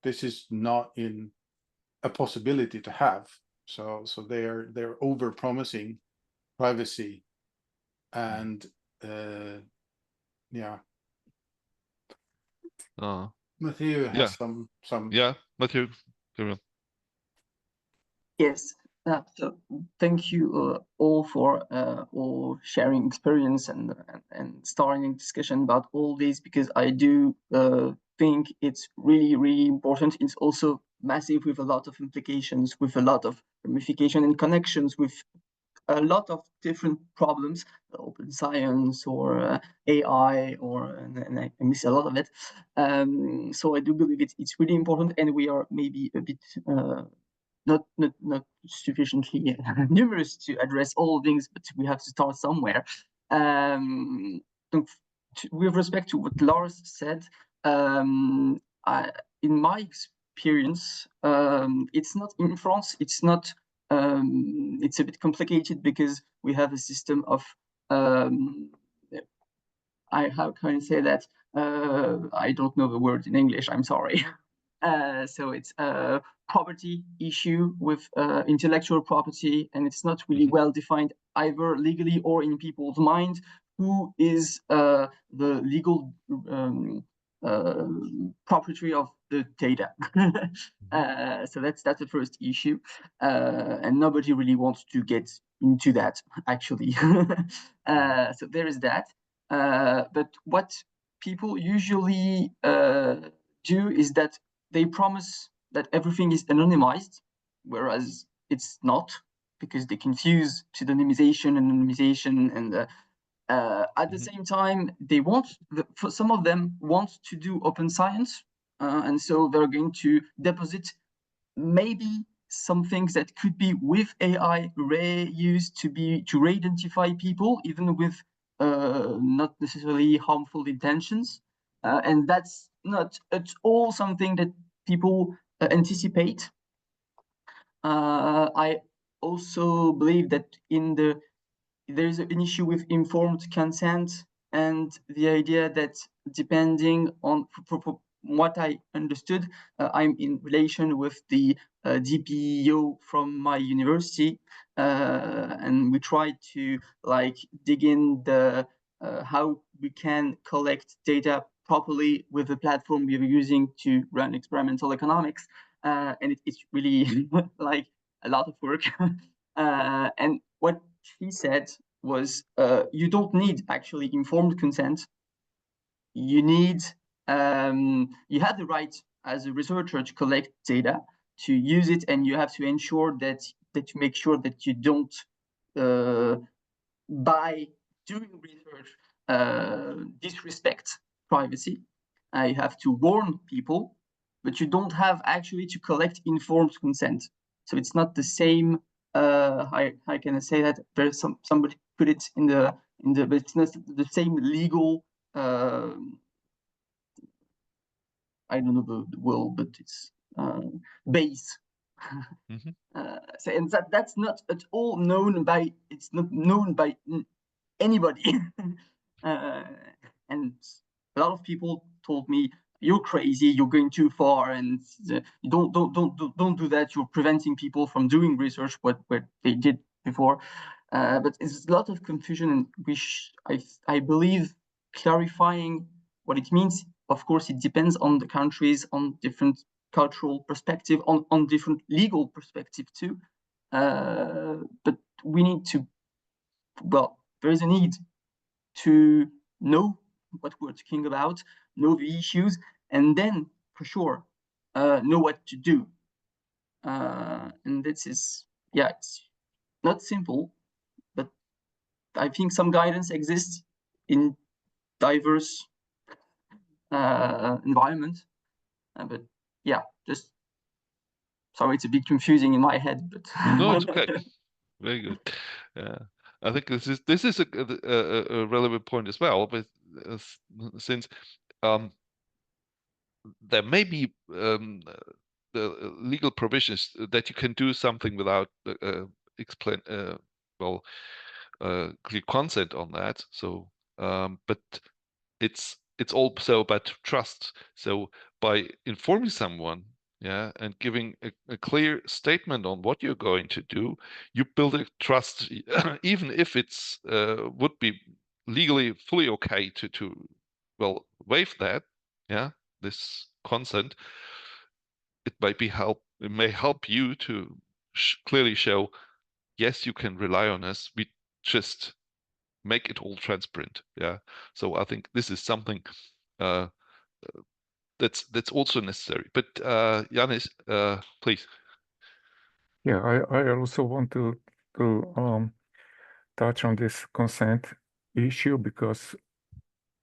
this is not in a possibility to have. So they're over promising privacy, and yeah. Matthew has some. Yeah, Matthew. Yes. So thank you all for all sharing experience and starting discussion about all this, because I do think it's really important. It's also massive, with a lot of implications, with a lot of ramification and connections with a lot of different problems, open science or AI, and I miss a lot of it. So I do believe it's really important, and we are maybe a bit not sufficiently numerous to address all things, but we have to start somewhere. With respect to what Lars said, in my experience, it's not in France. It's not. It's a bit complicated because we have a system of. How can I say that? I don't know the word in English. I'm sorry. So it's a property issue with intellectual property, and it's not really well defined either legally or in people's mind who is the legal property of the data. So that's the first issue, and nobody really wants to get into that, actually. So there is that. But what people usually do is that they promise that everything is anonymized, whereas it's not, because they confuse pseudonymization and anonymization. And at the same time, they for some of them want to do open science, and so they're going to deposit maybe some things that could be with AI reused to re-identify people, even with not necessarily harmful intentions. And that's not at all something that people anticipate. I also believe that there's an issue with informed consent, and the idea that depending on, for what I understood, I'm in relation with the DPO from my university, and we try to dig in the how we can collect data properly with the platform we are using to run experimental economics, and it's really like a lot of work. And what she said was, you don't need actually informed consent. You need, you have the right as a researcher to collect data, to use it, and you have to ensure that you make sure that you don't, by doing research, disrespect privacy. You have to warn people, but you don't have actually to collect informed consent. So it's not the same. How can I say that? There's somebody put it in the but it's not the same legal. I don't know the word, but it's base. So, and that's not at all known by. It's not known by anybody. And a lot of people told me, "You're crazy. You're going too far, and you don't do that. You're preventing people from doing research what they did before." But it's a lot of confusion, and I believe clarifying what it means. Of course, it depends on the countries, on different cultural perspective, on different legal perspective too. But we need to, well, there is a need to know what we're talking about, know the issues, and then for sure know what to do. And this is, yeah, it's not simple, but I think some guidance exists in diverse environment. But yeah, just sorry, it's a bit confusing in my head, but no, it's okay. Very good. Yeah, I think this is a relevant point as well, but since there may be the legal provisions that you can do something without explain well clear consent on that. So, but it's also about trust. So by informing someone, yeah, and giving a clear statement on what you're going to do, you build a trust, even if it's would be legally fully okay to well waive that, yeah, this consent. It may help you to clearly show, yes, you can rely on us. We just make it all transparent. Yeah. So I think this is something that's also necessary. But Yanis, please. Yeah, I also want to touch on this consent issue, because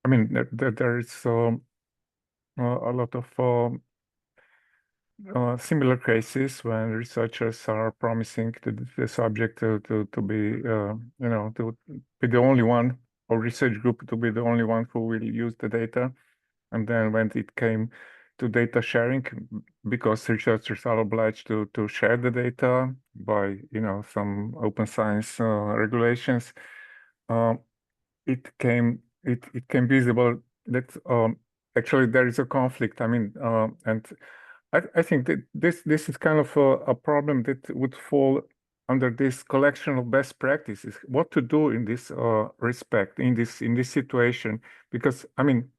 I mean there is a lot of similar cases when researchers are promising the subject to be you know, to be the only one, or research group to be the only one who will use the data, and then when it came to data sharing, because researchers are obliged to share the data by, you know, some open science regulations, it came visible that actually there is a conflict. I mean, and I think that this is kind of a problem that would fall under this collection of best practices. What to do in this respect, in this situation, because I mean,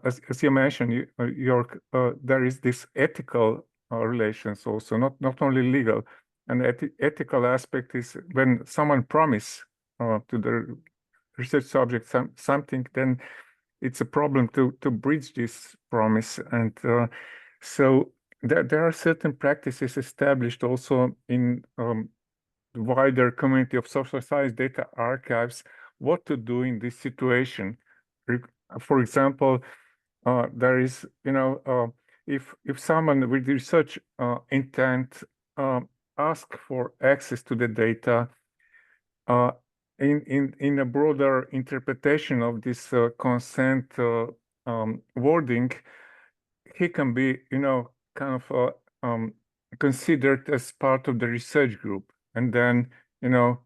as you mentioned, Jörg, there is this ethical relations also, not only legal. And the ethical aspect is when someone promise to the research subject something, then it's a problem to bridge this promise. And so there are certain practices established also in the wider community of social science data archives, what to do in this situation. For example, there is, you know, if someone with research intent ask for access to the data, in a broader interpretation of this consent wording, he can be, you know, kind of considered as part of the research group. And then, you know,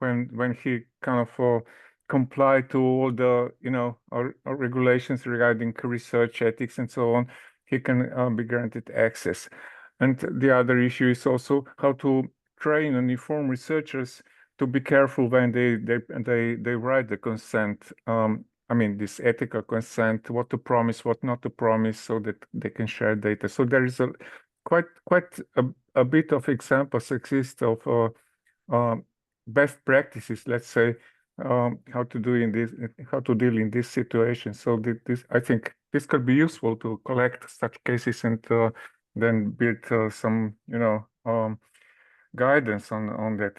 when he kind of comply to all the, you know, regulations regarding research ethics and so on, he can be granted access. And the other issue is also how to train and inform researchers to be careful when they write the consent. I mean, this ethical consent, what to promise, what not to promise, so that they can share data. So there is quite a bit of examples exist of best practices, let's say, how to deal in this situation. So this, I think, this could be useful to collect such cases and then build some, you know, guidance on that.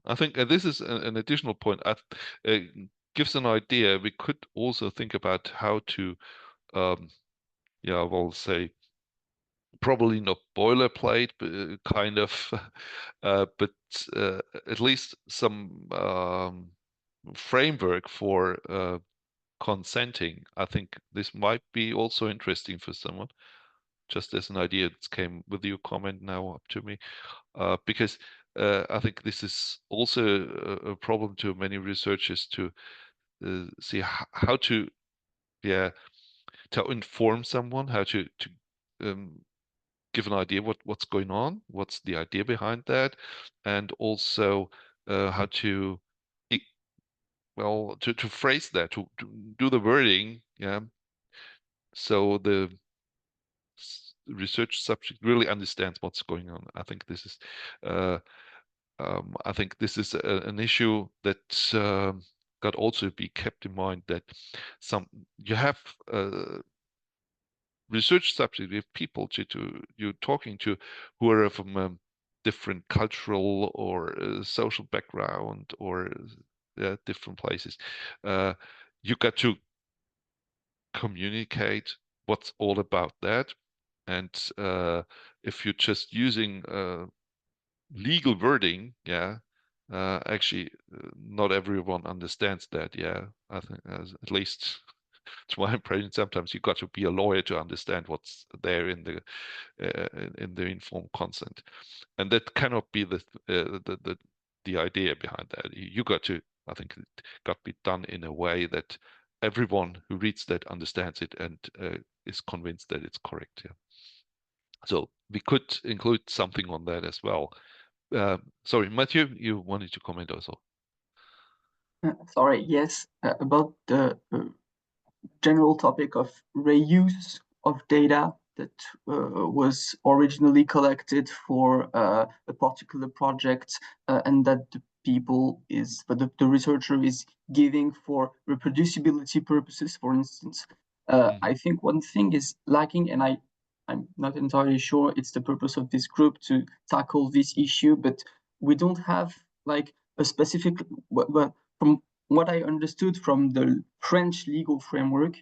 I think this is an additional point. Gives an idea. We could also think about how to, yeah, well, say, probably not boilerplate, but kind of, but at least some framework for consenting. I think this might be also interesting for someone. Just as an idea, it came with your comment now up to me, because I think this is also a problem to many researchers to see how to, yeah, to inform someone, how to give an idea what's going on, what's the idea behind that, and also how to, well, to phrase that, to do the wording, yeah, so the research subject really understands what's going on. I think this is an issue that got also be kept in mind, that you have research subject, you have people you're talking to who are from different cultural or social background, or different places. You got to communicate what's all about that. And if you're just using legal wording, actually not everyone understands that. I think, at least to my impression, sometimes you got to be a lawyer to understand what's there in the informed consent, and that cannot be the idea behind that. You got to, I think, it got to be done in a way that everyone who reads that understands it and is convinced that it's correct. Yeah. So we could include something on that as well. Sorry, Matthew, you wanted to comment also. Sorry, yes, about the general topic of reuse of data that was originally collected for a particular project, and that the researcher is giving for reproducibility purposes, for instance. I think one thing is lacking, and I'm not entirely sure it's the purpose of this group to tackle this issue, but we don't have like a specific, well, from what I understood from the French legal framework,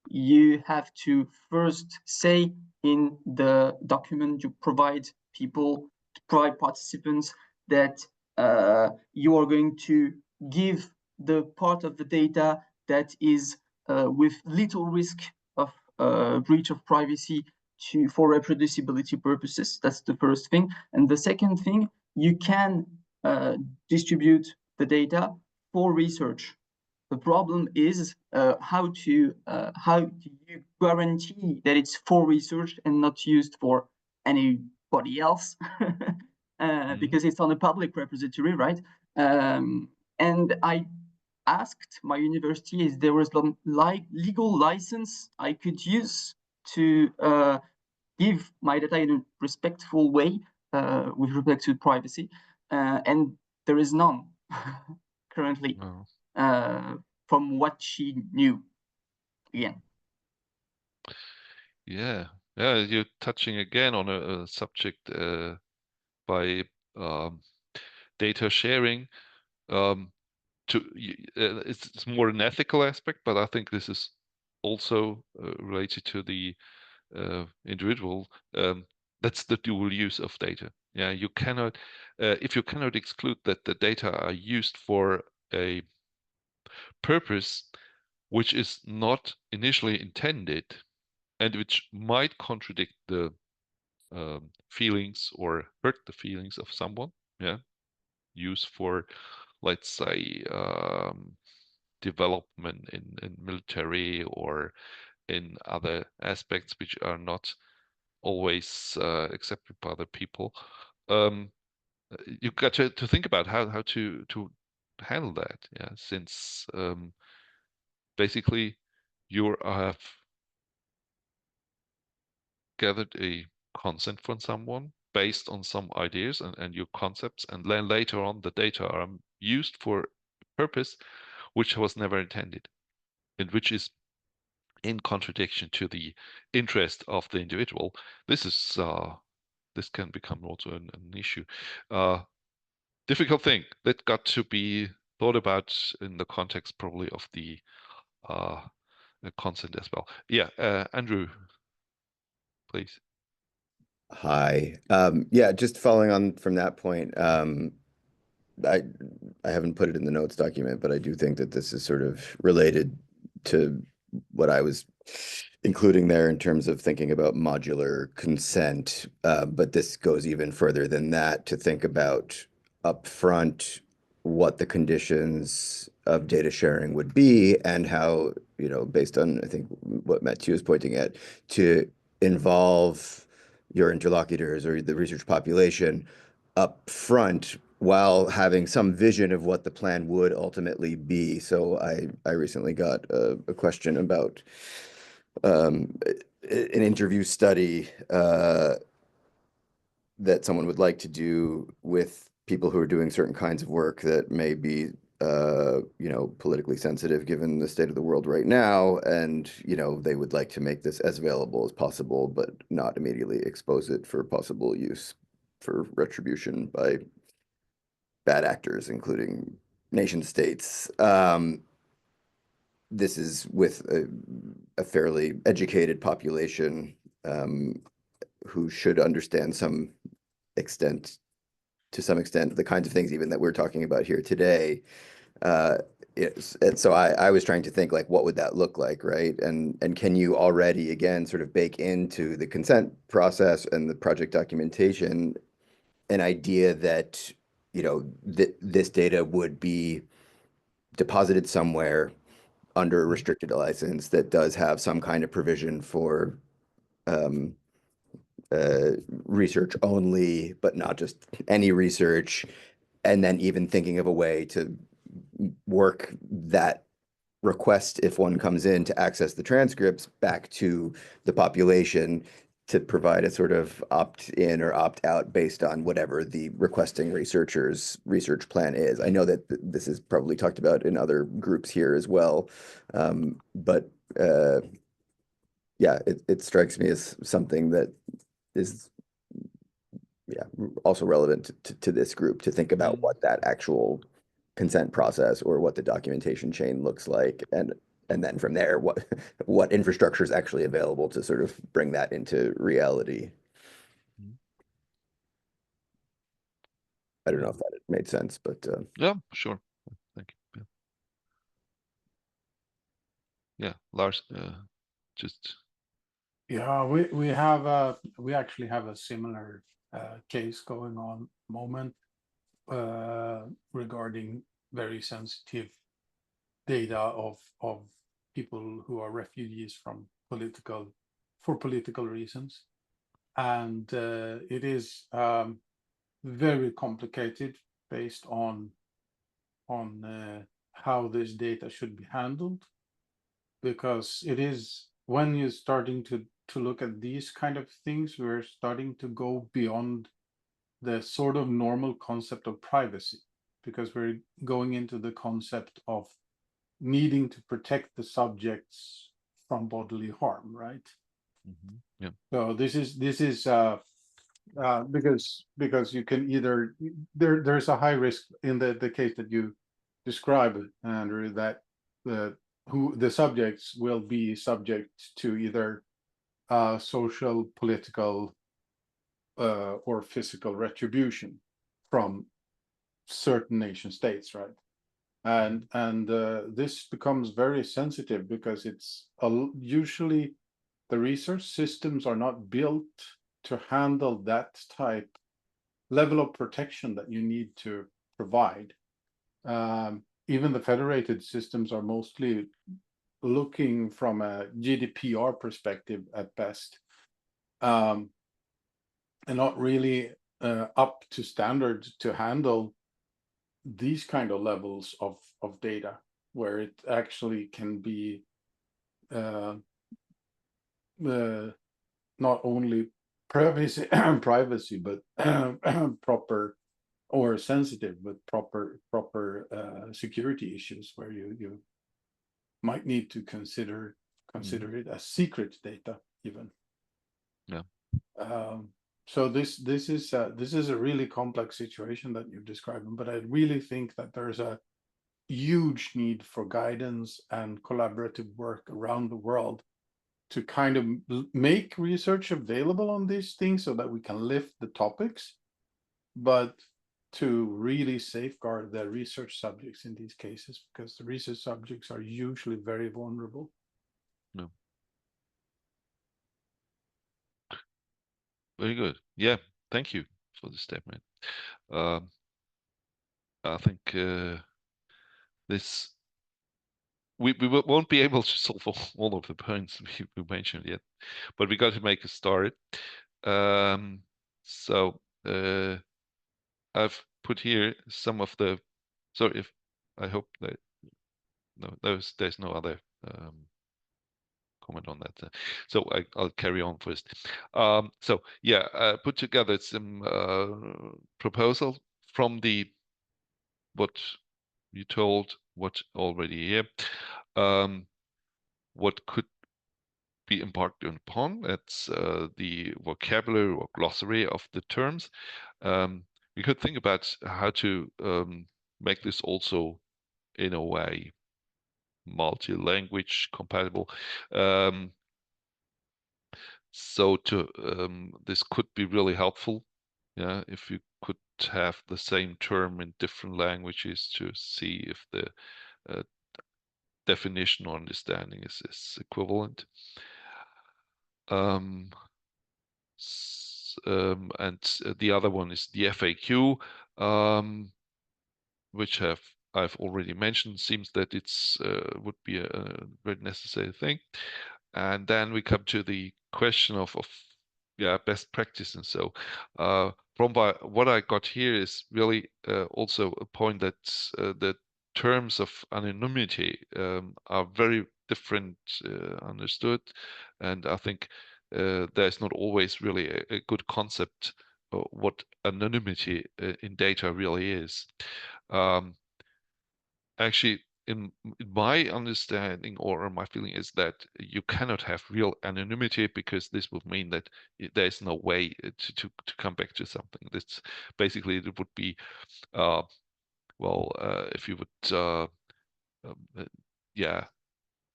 you have to first say in the document you provide participants that you are going to give the part of the data that is with little risk of breach of privacy for reproducibility purposes. That's the first thing. And the second thing, you can distribute the data for research. The problem is how do you guarantee that it's for research and not used for anybody else? Because it's on a public repository, right? And I asked my university if there was legal license I could use to give my data in a respectful way with respect to privacy, and there is none currently. From what she knew. Again. Yeah, you're touching again on a subject by data sharing. It's more an ethical aspect, but I think this is also related to the individual. That's the dual use of data. Yeah, you cannot, if you cannot exclude that the data are used for a purpose which is not initially intended, and which might contradict the feelings or hurt the feelings of someone. Yeah, use for, let's say, development in military or in other aspects which are not always accepted by other people. You got to think about how to handle that. Yeah, since basically you have gathered a consent from someone based on some ideas and your concepts, and then later on the data are used for a purpose which was never intended, and which is in contradiction to the interest of the individual. This can become also an issue. Difficult thing that got to be thought about in the context probably of the consent as well. Yeah, Andrew, please. Hi. Yeah, just following on from that point, I haven't put it in the notes document, but I do think that this is sort of related to what I was including there in terms of thinking about modular consent. But this goes even further than that, to think about upfront what the conditions of data sharing would be, and how, based on, I think, what Mathieu is pointing at, to involve your interlocutors or the research population up front while having some vision of what the plan would ultimately be. So I recently got a question about an interview study that someone would like to do with people who are doing certain kinds of work that may be politically sensitive given the state of the world right now, and they would like to make this as available as possible, but not immediately expose it for possible use for retribution by bad actors, including nation states. This is with a fairly educated population who should understand to some extent, the kinds of things even that we're talking about here today. And so I was trying to think, like, what would that look like, right? And can you already, again, sort of bake into the consent process and the project documentation an idea that, this data would be deposited somewhere under a restricted license that does have some kind of provision for research only, but not just any research, and then even thinking of a way to work that request, if one comes in to access the transcripts, back to the population to provide a sort of opt-in or opt-out based on whatever the requesting researcher's research plan is. I know that this is probably talked about in other groups here as well, but yeah, it strikes me as something that is also relevant to this group to think about what that actual consent process or what the documentation chain looks like, and then from there what infrastructure is actually available to sort of bring that into reality. I don't know if that made sense, but yeah, sure. Thank you. Yeah, Lars, just. Yeah, we actually have a similar case going on at the moment regarding very sensitive data of people who are refugees for political reasons, and it is very complicated based on how this data should be handled, because it is, when you're starting to look at these kind of things, we're starting to go beyond the sort of normal concept of privacy, because we're going into the concept of needing to protect the subjects from bodily harm, right? Yeah. So this is because you can either there's a high risk in the case that you describe, Andrew, that the subjects will be subject to either social, political, or physical retribution from certain nation states, right? And this becomes very sensitive because it's usually the research systems are not built to handle that type level of protection that you need to provide. Even the federated systems are mostly looking from a GDPR perspective at best, and not really up to standard to handle these kind of levels of data, where it actually can be not only privacy, but proper or sensitive, but proper security issues, where you might need to consider it as secret data even. Yeah. So this is a really complex situation that you're describing, but I really think that there's a huge need for guidance and collaborative work around the world to kind of make research available on these things so that we can lift the topics, but to really safeguard the research subjects in these cases, because the research subjects are usually very vulnerable. No. Very good. Yeah, thank you for the statement. I think this we won't be able to solve all of the points we mentioned yet, but we got to make a start. So I've put here some of the. So if I hope that there's no other comment on that. So I'll carry on first. So yeah, put together some proposal from what you told, what already here, what could be embarked upon. That's the vocabulary or glossary of the terms. We could think about how to make this also in a way multi-language compatible. So this could be really helpful, yeah, if you could have the same term in different languages to see if the definition or understanding is equivalent. And the other one is the FAQ, which I've already mentioned. Seems that it's would be a very necessary thing. And then we come to the question of yeah, best practice. And so from what I got here is really also a point that the terms of anonymity are very different understood, and I think there's not always really a good concept of what anonymity in data really is. Actually, in my understanding or my feeling is that you cannot have real anonymity, because this would mean that there's no way to come back to something. That's basically, it would be well, if you would yeah,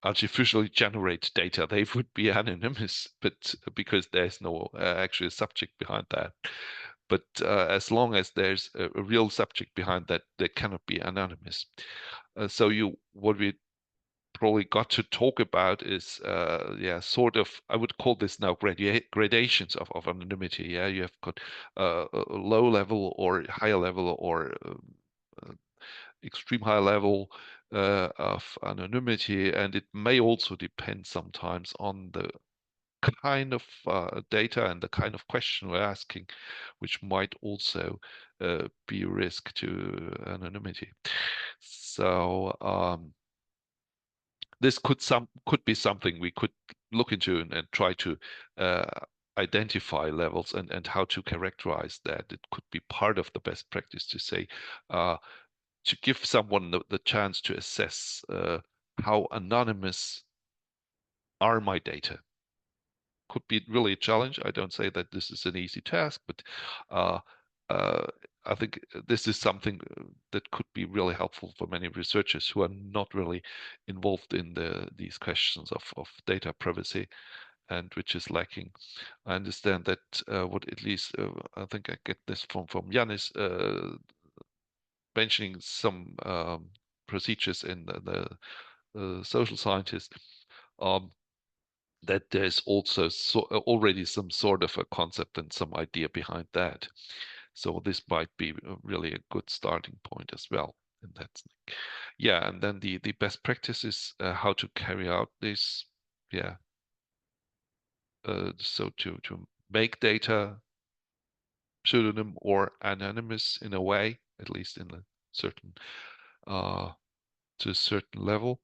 artificially generate data, they would be anonymous, but because there's no actual subject behind that. But as long as there's a real subject behind that, they cannot be anonymous. So what we probably got to talk about is yeah, sort of, I would call this now gradations of anonymity. Yeah, you have got a low level or higher level or extreme high level of anonymity, and it may also depend sometimes on the kind of data and the kind of question we're asking, which might also be a risk to anonymity. So this could be something we could look into and try to identify levels and how to characterize that. It could be part of the best practice to say, to give someone the chance to assess how anonymous are my data. Could be really a challenge. I don't say that this is an easy task, but I think this is something that could be really helpful for many researchers who are not really involved in these questions of data privacy, and which is lacking. I understand that what at least I think I get this from Janis mentioning some procedures in the social scientists, that there's also already some sort of a concept and some idea behind that. So this might be really a good starting point as well. And that's, yeah, and then the best practice is how to carry out this, yeah. So to make data pseudonym or anonymous in a way, at least in a certain to a certain level.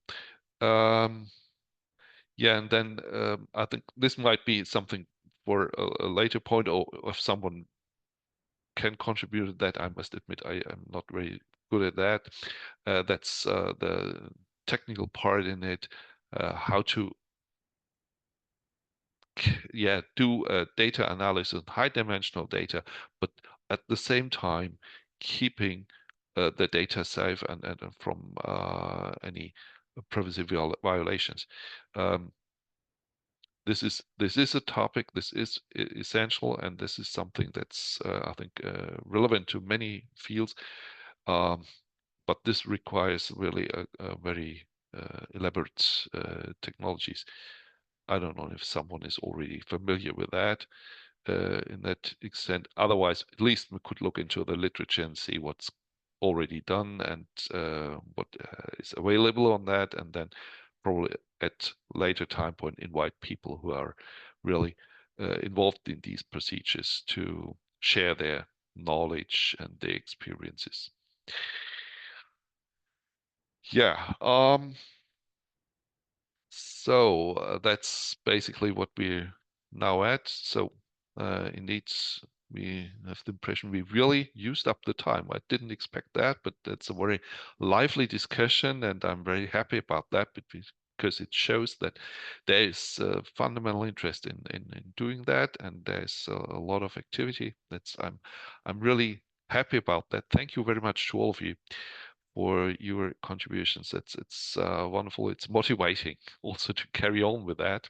Yeah, and then I think this might be something for a later point, or if someone can contribute to that. I must admit I am not very good at that. That's the technical part in it, how to do data analysis, high dimensional data, but at the same time keeping the data safe and from any privacy violations. This is a topic, this is essential, and this is something that's I think relevant to many fields, but this requires really a very elaborate technologies. I don't know if someone is already familiar with that in that extent. Otherwise, at least we could look into the literature and see what's already done and what is available on that, and then probably at later time point invite people who are really involved in these procedures to share their knowledge and their experiences. Yeah. So that's basically what we're now at. So indeed, we have the impression we really used up the time. I didn't expect that, but it's a very lively discussion, and I'm very happy about that because it shows that there is fundamental interest in doing that, and there's a lot of activity. I'm really happy about that. Thank you very much to all of you for your contributions. It's wonderful. It's motivating also to carry on with that.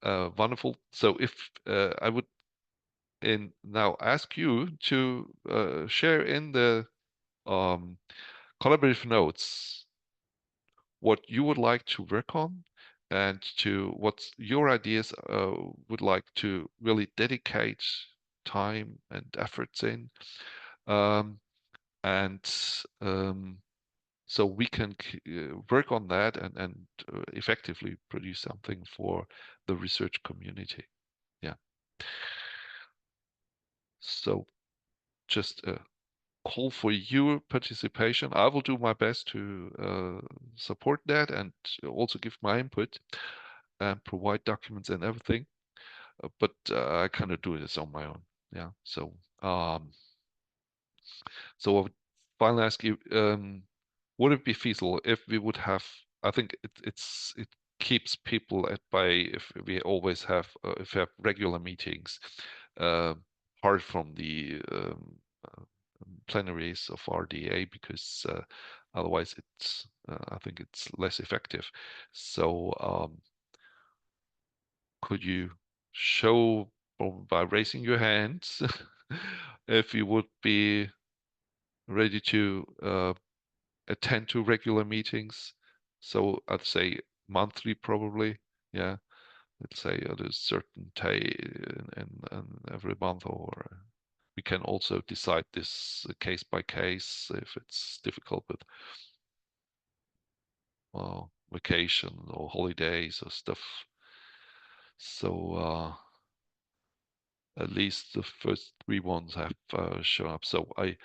Wonderful. So if I would now ask you to share in the collaborative notes what you would like to work on and to what your ideas would like to really dedicate time and efforts in. So we can work on that and effectively produce something for the research community. Yeah. So just a call for your participation. I will do my best to support that and also give my input and provide documents and everything. But I kind of do this on my own. Yeah. So I would finally ask you, would it be feasible if we would have, I think it keeps people at bay if we always have, if we have regular meetings, apart from the plenaries of RDA, because otherwise it's, I think it's less effective. So could you show by raising your hands if you would be ready to attend to regular meetings? So I'd say monthly, probably. Yeah, let's say at a certain day in every month, or we can also decide this case by case if it's difficult with vacation or holidays or stuff. So at least the first 3 ones have shown up. So I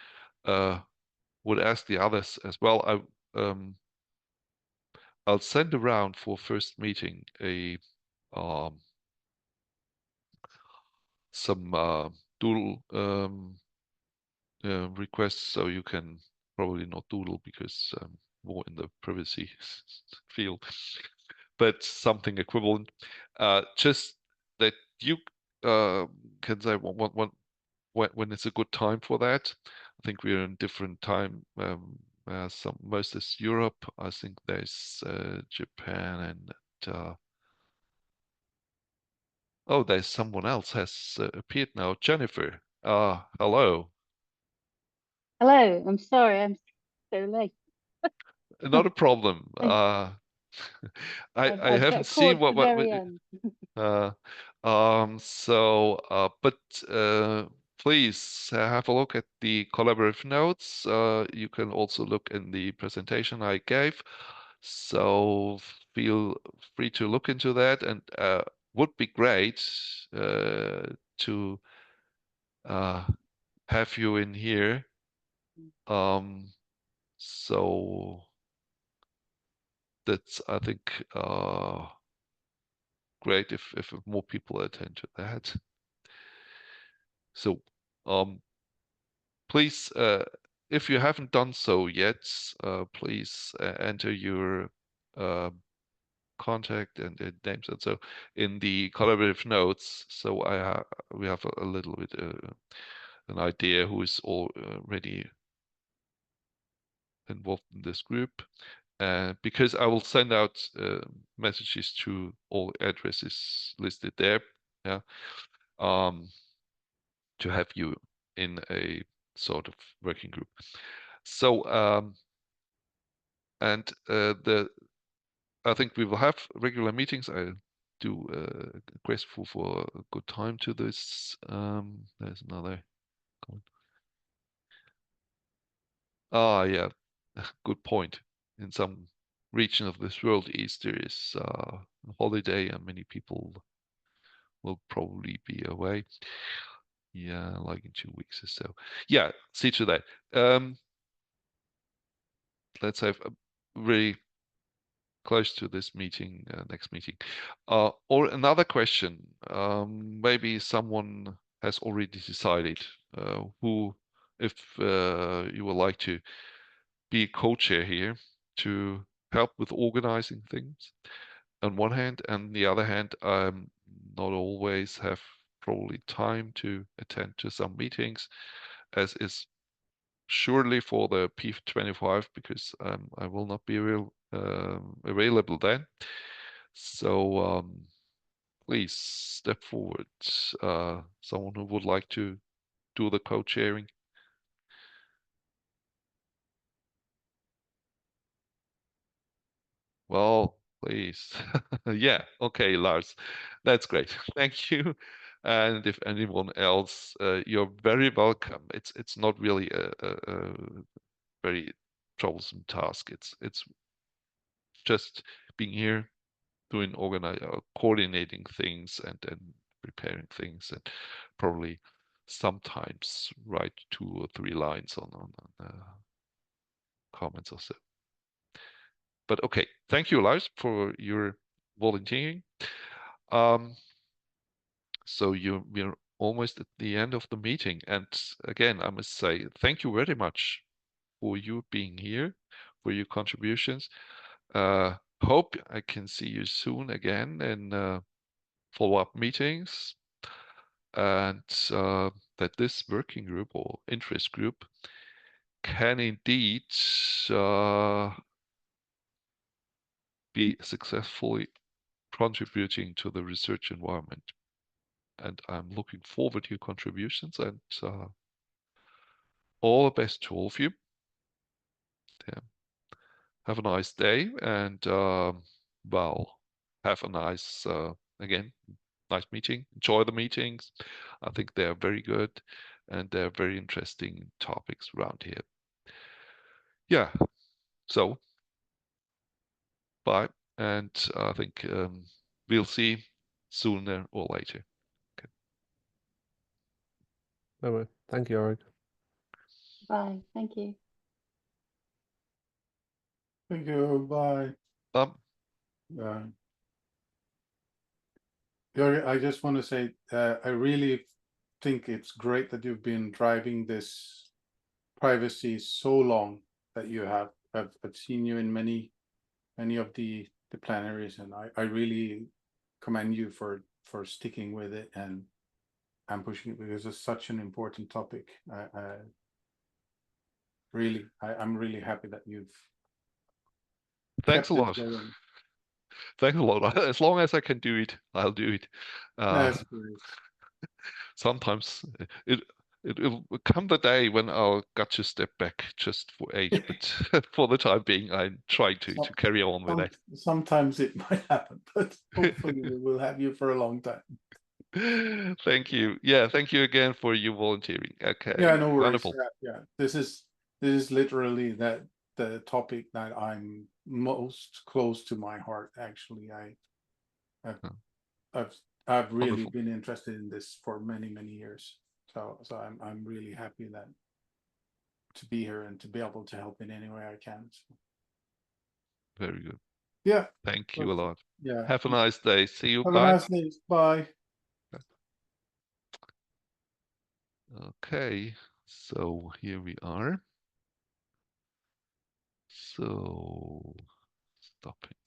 would ask the others as well. I'll send around for first meeting some doodle requests, so you can probably not doodle because more in the privacy field, but something equivalent. Just that you can say when it's a good time for that. I think we're in different time. Most is Europe. I think there's Japan and oh, there's someone else has appeared now. Jennifer. Hello. Hello. I'm sorry. I'm so late. Not a problem. I I've haven't got caught seen at the what very end. Please have a look at the collaborative notes. You can also look in the presentation I gave. So feel free to look into that, and would be great to have you in here. So that's, I think, great if more people attend to that. So please, if you haven't done so yet, please enter your contact and names and so in the collaborative notes. So we have a little bit an idea who is already involved in this group. Because I will send out messages to all addresses listed there. Yeah. To have you in a sort of working group. So I think we will have regular meetings. I do grateful for a good time to this. There's another comment. Yeah, good point. In some region of this world, Easter is a holiday and many people will probably be away. Yeah, like in 2 weeks or so. Yeah, see to that. let's have a very close to this meeting, next meeting. Or another question, maybe someone has already decided if you would like to be a co-chair here to help with organizing things on one hand, and the other hand, not always have probably time to attend to some meetings, as is surely for the P25, because I will not be available then. So please step forward, someone who would like to do the co-chairing. Well, please. Yeah, okay, Lars. That's great. Thank you. And if anyone else, you're very welcome. It's not really a very troublesome task. It's just being here, doing coordinating things and preparing things, and probably sometimes write 2 or 3 lines on comments or so. But okay, thank you, Lars, for your volunteering. So we're almost at the end of the meeting, and again, I must say thank you very much for you being here, for your contributions. Hope I can see you soon again in follow-up meetings, and that this working group or interest group can indeed be successfully contributing to the research environment. And I'm looking forward to your contributions, and all the best to all of you. Yeah. Have a nice day, and well, have a nice again, nice meeting. Enjoy the meetings. I think they are very good, and they're very interesting topics around here. Yeah. So bye, and I think we'll see sooner or later. Okay. Bye-bye. Thank you, Auric. Bye. Thank you. Thank you. Bye. I just want to say I really think it's great that you've been driving this privacy so long that you have. I've seen you in many of the plenaries, and I really commend you for sticking with it and pushing it, because it's such an important topic. I'm really happy that you've Thanks a kept it lot. going. Thanks a lot. As long as I can do it, I'll do it. That's great. Sometimes it'll come the day when I'll got to step back just for age, but for the time being, I'm trying to carry on with it. Sometimes it might happen, but hopefully we will have you for a long time. Thank you. Yeah, thank you again for your volunteering. Okay. Yeah, no worries. Wonderful. Yeah. This is literally the topic that I'm most close to my heart. Actually, I've really Wonderful. been interested in this for many years. So I'm really happy that to be here and to be able to help in any way I can. So. Very good. Yeah. Thank you a lot. Yeah. Have a nice day. See you. Have Bye. a nice day. Bye. Okay, so here we are. So stopping.